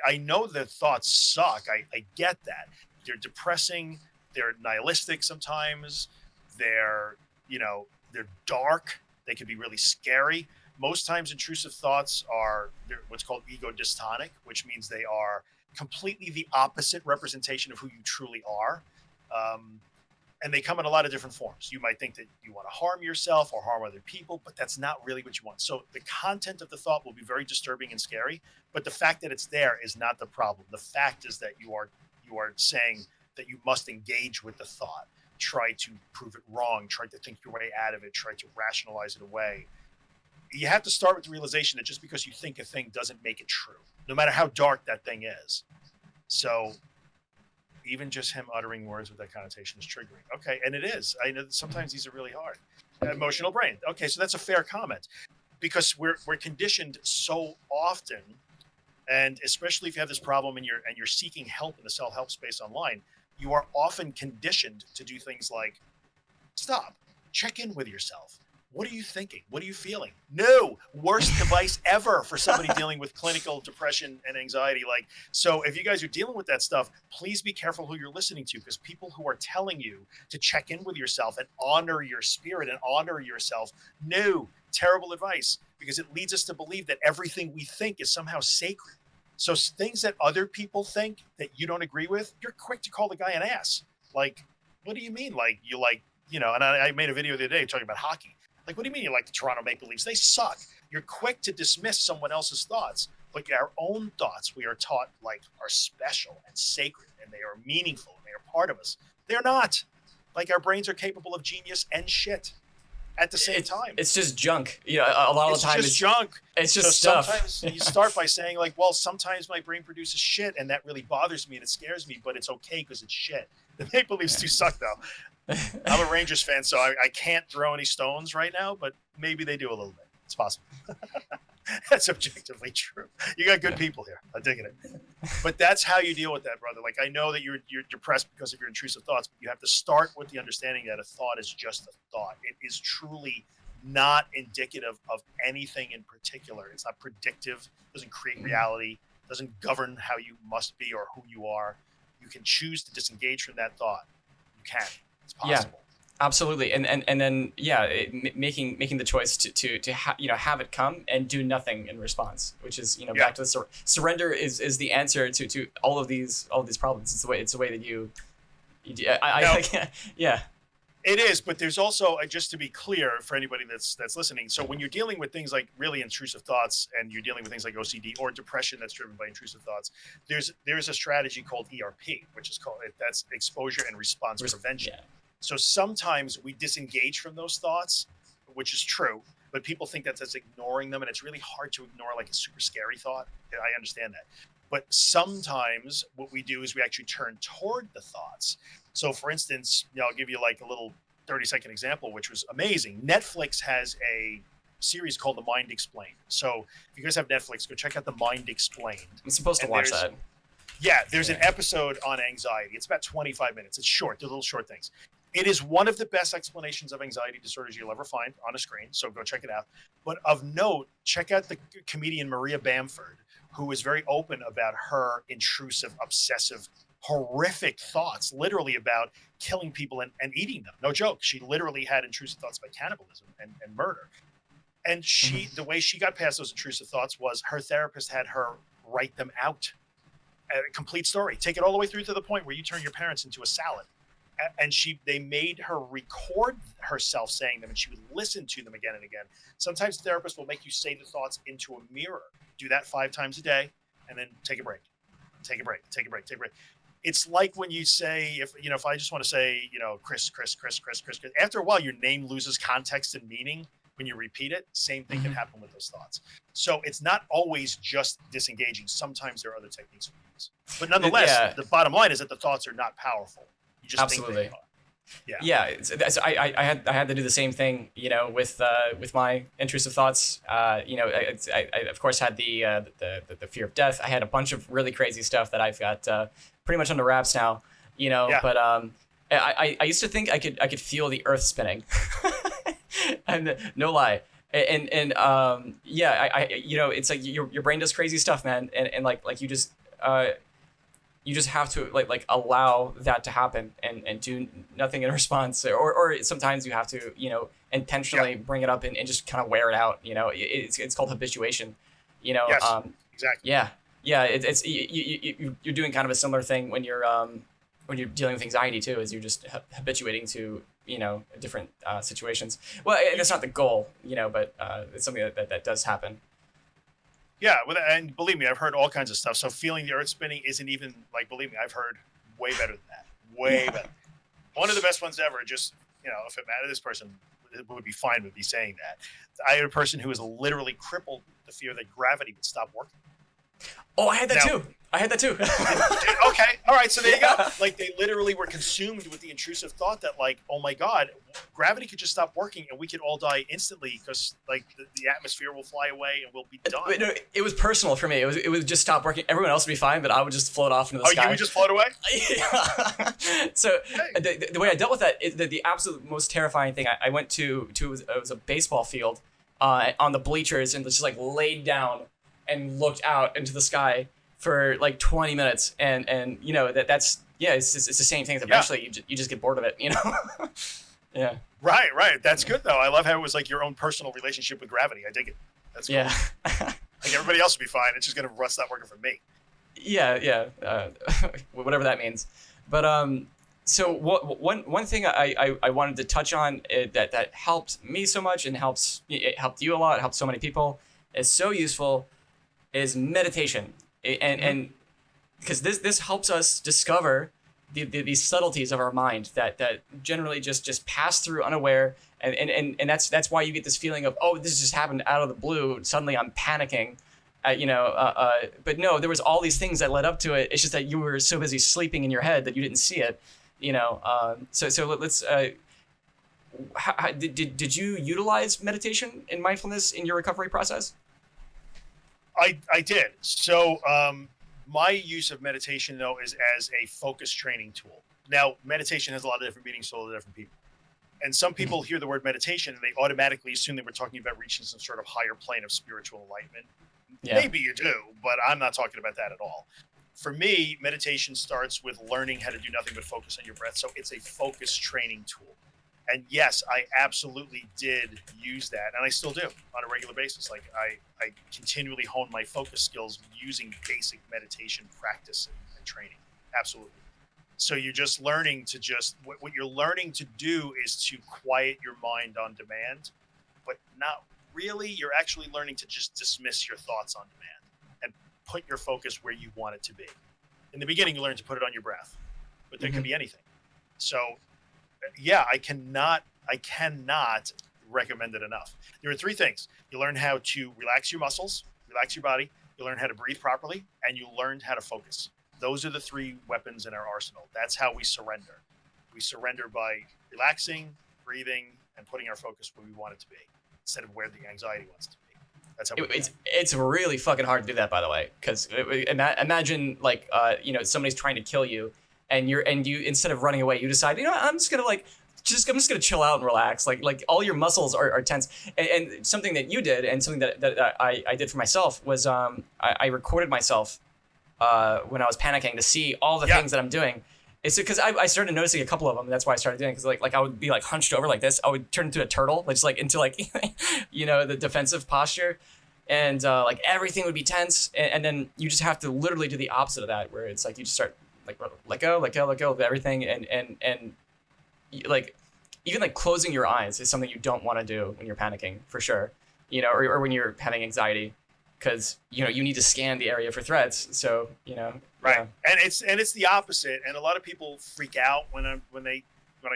I know the thoughts suck. I get that. They're depressing. They're nihilistic sometimes. They're dark. They can be really scary. Most times intrusive thoughts are what's called ego dystonic, which means they are completely the opposite representation of who you truly are. And they come in a lot of different forms. You might think that you want to harm yourself or harm other people, but that's not really what you want. So the content of the thought will be very disturbing and scary, but the fact that it's there is not the problem. The fact is that you are saying that you must engage with the thought, try to prove it wrong, try to think your way out of it, try to rationalize it away. You have to start with the realization that just because you think a thing doesn't make it true, no matter how dark that thing is. So even just him uttering words with that connotation is triggering. Okay, and it is. I know sometimes these are really hard. Emotional brain. Okay, so that's a fair comment because we're conditioned so often, and especially if you have this problem and you're seeking help in the self-help space online, you are often conditioned to do things like stop, check in with yourself. What are you thinking? What are you feeling? No, worst device ever for somebody dealing with clinical depression and anxiety. So if you guys are dealing with that stuff, please be careful who you're listening to, because people who are telling you to check in with yourself and honor your spirit and honor yourself, no, terrible advice, because it leads us to believe that everything we think is somehow sacred. So things that other people think that you don't agree with, you're quick to call the guy an ass. Like, what do you mean? And I made a video the other day talking about hockey. Like, what do you mean you like the Toronto Maple Leafs? They suck. You're quick to dismiss someone else's thoughts, but our own thoughts, we are taught, are special and sacred, and they are meaningful, and they are part of us. They're not. Our brains are capable of genius and shit at the same time. It's just junk. A lot of the time it's just junk. It's just stuff. Sometimes you start by saying, well, sometimes my brain produces shit, and that really bothers me, and it scares me, but it's okay because it's shit. The Maple Leafs do suck, though. I'm a Rangers fan, so I can't throw any stones right now, but maybe they do a little bit. It's possible. That's objectively true. You got good people here. I'm digging it. But that's how you deal with that, brother. I know that you're depressed because of your intrusive thoughts, but you have to start with the understanding that a thought is just a thought. It is truly not indicative of anything in particular. It's not predictive. It doesn't create reality. It doesn't govern how you must be or who you are. You can choose to disengage from that thought. You can. It's possible. Yeah, absolutely. And then making the choice to have it come and do nothing in response, which is back to the surrender is the answer to all of these problems. It's the way that you yeah. It is, but there's also, just to be clear for anybody that's listening, so when you're dealing with things like really intrusive thoughts and you're dealing with things like OCD or depression that's driven by intrusive thoughts, there's a strategy called ERP, which is that's exposure and response prevention. Yeah. So sometimes we disengage from those thoughts, which is true, but people think that's ignoring them, and it's really hard to ignore a super scary thought. I understand that. But sometimes what we do is we actually turn toward the thoughts. So for instance, I'll give you a little 30-second example, which was amazing. Netflix has a series called The Mind Explained. So if you guys have Netflix, go check out The Mind Explained. I'm supposed to watch that. Yeah, there's an episode on anxiety. It's about 25 minutes. It's short. They're little short things. It is one of the best explanations of anxiety disorders you'll ever find on a screen, so go check it out. But of note, check out the comedian Maria Bamford, who is very open about her intrusive, obsessive, horrific thoughts, literally about killing people and eating them. No joke. She literally had intrusive thoughts about cannibalism and murder. And the way she got past those intrusive thoughts was her therapist had her write them out. A complete story. Take it all the way through to the point where you turn your parents into a salad. And they made her record herself saying them, and she would listen to them again and again. Sometimes therapists will make you say the thoughts into a mirror. Do that 5 times a day, and then take a break. take a break, take a break, take a break. It's like when you say, if I just want to say, Chris, after a while, your name loses context and meaning when you repeat it. Same thing can happen with those thoughts. So it's not always just disengaging. Sometimes there are other techniques we use. But nonetheless, the bottom line is that the thoughts are not powerful. You just think they are. Yeah. So I had to do the same thing, with my intrusive thoughts. I of course had the fear of death. I had a bunch of really crazy stuff that I've got pretty much under wraps now, But I used to think I could feel the earth spinning, and no lie. It's like your brain does crazy stuff, man, and like you just have to like allow that to happen and do nothing in response, or sometimes you have to intentionally bring it up and just kind of wear it out. It's called habituation. Yes, exactly. It's you're doing kind of a similar thing when you're dealing with anxiety too, is you're just habituating to different situations. Well, that's not the goal, but it's something that does happen. Yeah, and believe me, I've heard all kinds of stuff. So feeling the earth spinning isn't even believe me, I've heard way better than that. Way better. One of the best ones ever. Just if it mattered, this person would be fine with me saying that. I had a person who was literally crippled with the fear that gravity would stop working. Oh, I had that too. Okay. All right. So there you go. Like they literally were consumed with the intrusive thought that oh my God, gravity could just stop working and we could all die instantly because the atmosphere will fly away and we'll be done. No, it was personal for me. It would just stop working. Everyone else would be fine, but I would just float off into the sky. Oh, you would just float away? So the way I dealt with that is the absolute most terrifying thing. I went to it was a baseball field on the bleachers and just laid down and looked out into the sky for 20 minutes and it's the same thing. Eventually you just get bored of it, Yeah. Right. That's good though. I love how it was your own personal relationship with gravity. I dig it. That's cool. Yeah. Everybody else will be fine. It's just going to stop working for me. Yeah. Whatever that means. But so one thing I wanted to touch on that helped me so much and it helped you a lot, helped so many people, is so useful, is meditation. And because this helps us discover these subtleties of our mind that generally just pass through unaware, and that's why you get this feeling of, oh, this just happened out of the blue, suddenly I'm panicking, but no, there was all these things that led up to it. It's just that you were so busy sleeping in your head that you didn't see it. So let's did you utilize meditation and mindfulness in your recovery process? I did. So my use of meditation, though, is as a focus training tool. Now, meditation has a lot of different meanings to a lot of different people. And some people hear the word meditation and they automatically assume that we're talking about reaching some sort of higher plane of spiritual enlightenment. Yeah. Maybe you do, but I'm not talking about that at all. For me, meditation starts with learning how to do nothing but focus on your breath. So it's a focus training tool. And yes, I absolutely did use that, and I still do on a regular basis. I continually hone my focus skills using basic meditation practice and training. Absolutely. So you're just learning to what you're learning to do is to quiet your mind on demand, but not really. You're actually learning to just dismiss your thoughts on demand and put your focus where you want it to be. In the beginning, you learn to put it on your breath, but there can be anything. So yeah, I cannot recommend it enough. There are three things. You learn how to relax your muscles, relax your body, you learn how to breathe properly, and you learn how to focus. Those are the three weapons in our arsenal. That's how we surrender. We surrender by relaxing, breathing, and putting our focus where we want it to be, instead of where the anxiety wants to be. That's how it's really fucking hard to do that, by the way, because imagine somebody's trying to kill you, and you instead of running away, you decide, I'm just gonna chill out and relax. Like all your muscles are tense. And something that you did, and something that I did for myself was I recorded myself when I was panicking to see all the things that I'm doing. It's because I started noticing a couple of them. That's why I started doing it. Because like I would be hunched over like this. I would turn into a turtle, just into the defensive posture, and everyththing would be tense. And then you just have to literally do the opposite of that, where it's you just start let go of everything, and even closing your eyes is something you don't want to do when you're panicking, for sure, or when you're having anxiety, because you need to scan the area for threats. So Right. Yeah. And it's the opposite. And a lot of people freak out when I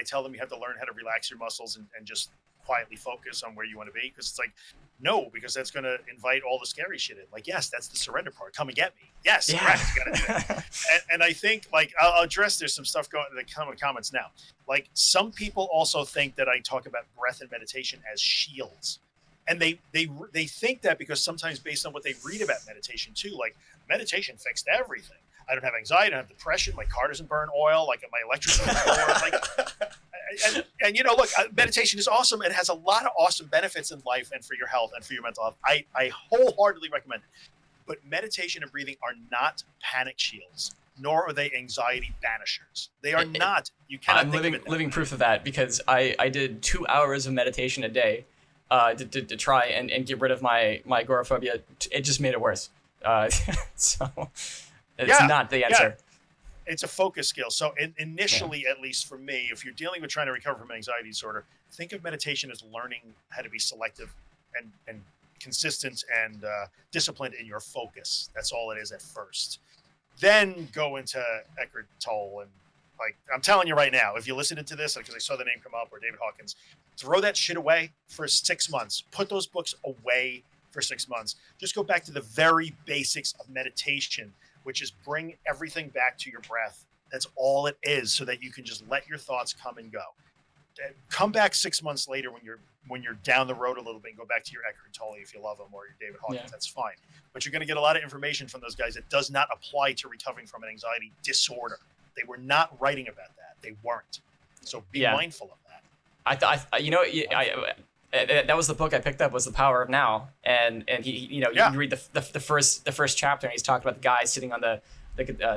tell them you have to learn how to relax your muscles and just quietly focus on where you want to be. Because it's like, no, because that's going to invite all the scary shit in. Like, yes, that's the surrender part. Come and get me. Yes, Yeah. correct. You gotta do it. And I think, like, I'll address, there's some stuff going in the comments now. Like, some people also think that I talk about breath and meditation as shields. And they think that because sometimes based on what they read about meditation too, like meditation fixed everything. I don't have anxiety, I don't have depression, my car doesn't burn oil, like my electric like, and you know, look, meditation is awesome. It has a lot of awesome benefits in life and for your health and for your mental health. I wholeheartedly recommend it. But meditation and breathing are not panic shields, nor are they anxiety banishers. They are not. You cannot. I'm think of it living proof of that, because I did 2 hours of meditation a day to try and get rid of my agoraphobia. It just made it worse. So it's not the answer. Yeah. It's a focus skill. So initially, at least for me, if you're dealing with trying to recover from an anxiety disorder, think of meditation as learning how to be selective and consistent and disciplined in your focus. That's all it is at first. Then go into Eckhart Tolle, and like I'm telling you right now, if you listen to this, because I saw the name come up, or David Hawkins, throw that shit away for 6 months. Put those books away for 6 months. Just go back to the very basics of meditation, which is bring everything back to your breath. That's all it is, so that you can just let your thoughts come and go. Come back 6 months later when you're down the road a little bit, and go back to your Eckhart Tolle if you love him, or your David Hawkins. Yeah. That's fine. But you're going to get a lot of information from those guys that does not apply to recovering from an anxiety disorder. They were not writing about that. They weren't. So be mindful of that. That was the book I picked up, was The Power of Now, and he, you read the first chapter, and he's talking about the guy sitting on the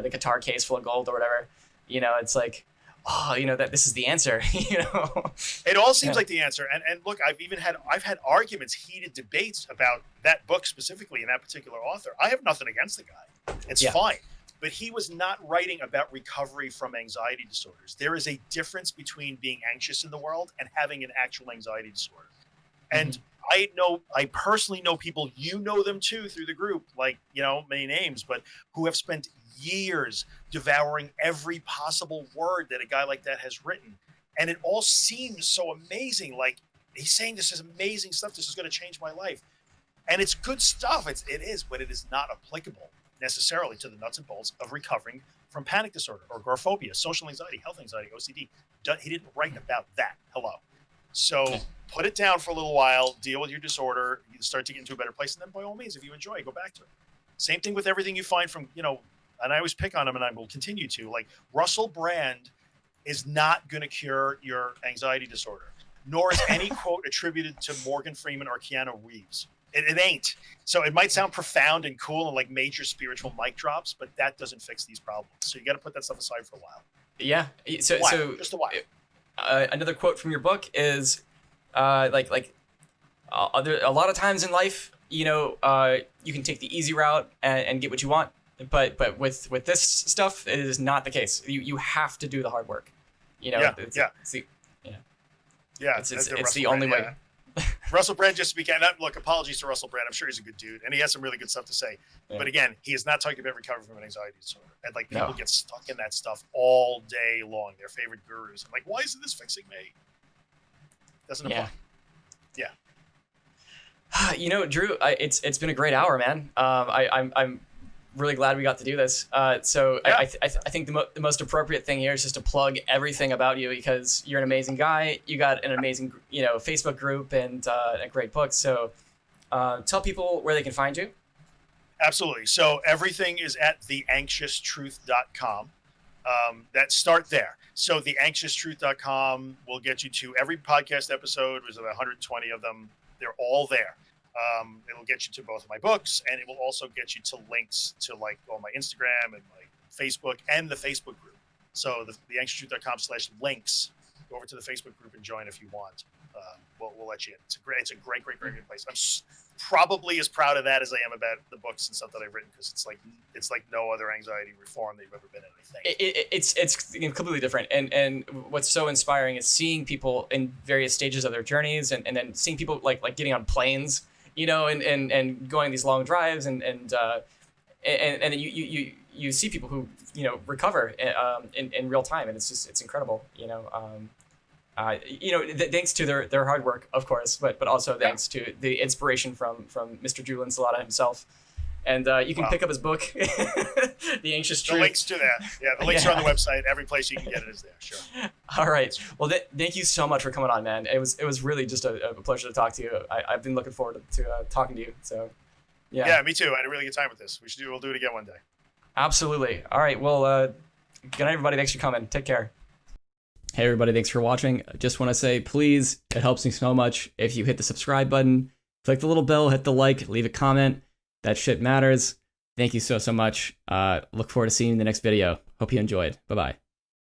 guitar case full of gold or whatever. It's like, that this is the answer. It all seems like the answer. And look, I've had arguments, heated debates about that book specifically and that particular author. I have nothing against the guy. It's fine. But he was not writing about recovery from anxiety disorders. There is a difference between being anxious in the world and having an actual anxiety disorder. And I personally know people, you know them too through the group, like, many names, but who have spent years devouring every possible word that a guy like that has written. And it all seems so amazing. Like, he's saying this is amazing stuff. This is going to change my life. And it's good stuff. It is, but it is not applicable necessarily to the nuts and bolts of recovering from panic disorder or agoraphobia, social anxiety, health anxiety, OCD. He didn't write about that. Hello. So put it down for a little while, deal with your disorder, you start to get into a better place. And then by all means, if you enjoy it, go back to it. Same thing with everything you find from, and I always pick on him, and I will continue to, like, Russell Brand is not going to cure your anxiety disorder, nor is any quote attributed to Morgan Freeman or Keanu Reeves. It ain't. So it might sound profound and cool and like major spiritual mic drops, but that doesn't fix these problems. So you got to put that stuff aside for a while. Yeah. So just a while. Another quote from your book is, a lot of times in life, you can take the easy route and get what you want, but with this stuff, it is not the case. You have to do the hard work. It's the only way. Russell Brand just began. Look, apologies to Russell Brand. I'm sure he's a good dude, and he has some really good stuff to say. Yeah. But again, he is not talking about recovering from an anxiety disorder. And like, people get stuck in that stuff all day long. Their favorite gurus. I'm like, why isn't this fixing me? Doesn't apply. Yeah. Drew, it's been a great hour, man. I'm really glad we got to do this. I think the most appropriate thing here is just to plug everything about you, because you're an amazing guy. You got an amazing, Facebook group and a great book. So tell people where they can find you. Absolutely. So everything is at theanxioustruth.com. Start there. So theanxioustruth.com will get you to every podcast episode. There's about 120 of them. They're all there. It'll get you to both of my books, and it will also get you to links to like all my Instagram and my Facebook and the Facebook group. So theanxioustruth.com/links. Go over to the Facebook group and join if you want. We'll let you in. It's a great place. I'm probably as proud of that as I am about the books and stuff that I've written, because it's like no other anxiety reform that you've ever been in, I think. It's completely different, and what's so inspiring is seeing people in various stages of their journeys, and then seeing people like getting on planes, and going these long drives, and then you see people who recover in real time, and it's incredible. Thanks to their hard work, of course, but also thanks to the inspiration from Mr. Drew Linsalata himself. And you can pick up his book, The Anxious Truth. The links to that. Yeah, the links are on the website. Every place you can get it is there. Sure. All right. Well, thank you so much for coming on, man. It was really just a pleasure to talk to you. I've been looking forward to talking to you. So, yeah. Yeah, me too. I had a really good time with this. We'll do it again one day. Absolutely. All right. Well, good night, everybody. Thanks for coming. Take care. Hey, everybody. Thanks for watching. I just want to say, please, it helps me so much if you hit the subscribe button, click the little bell, hit the like, leave a comment. That shit matters. Thank you so much. Look forward to seeing you in the next video. Hope you enjoyed. Bye-bye.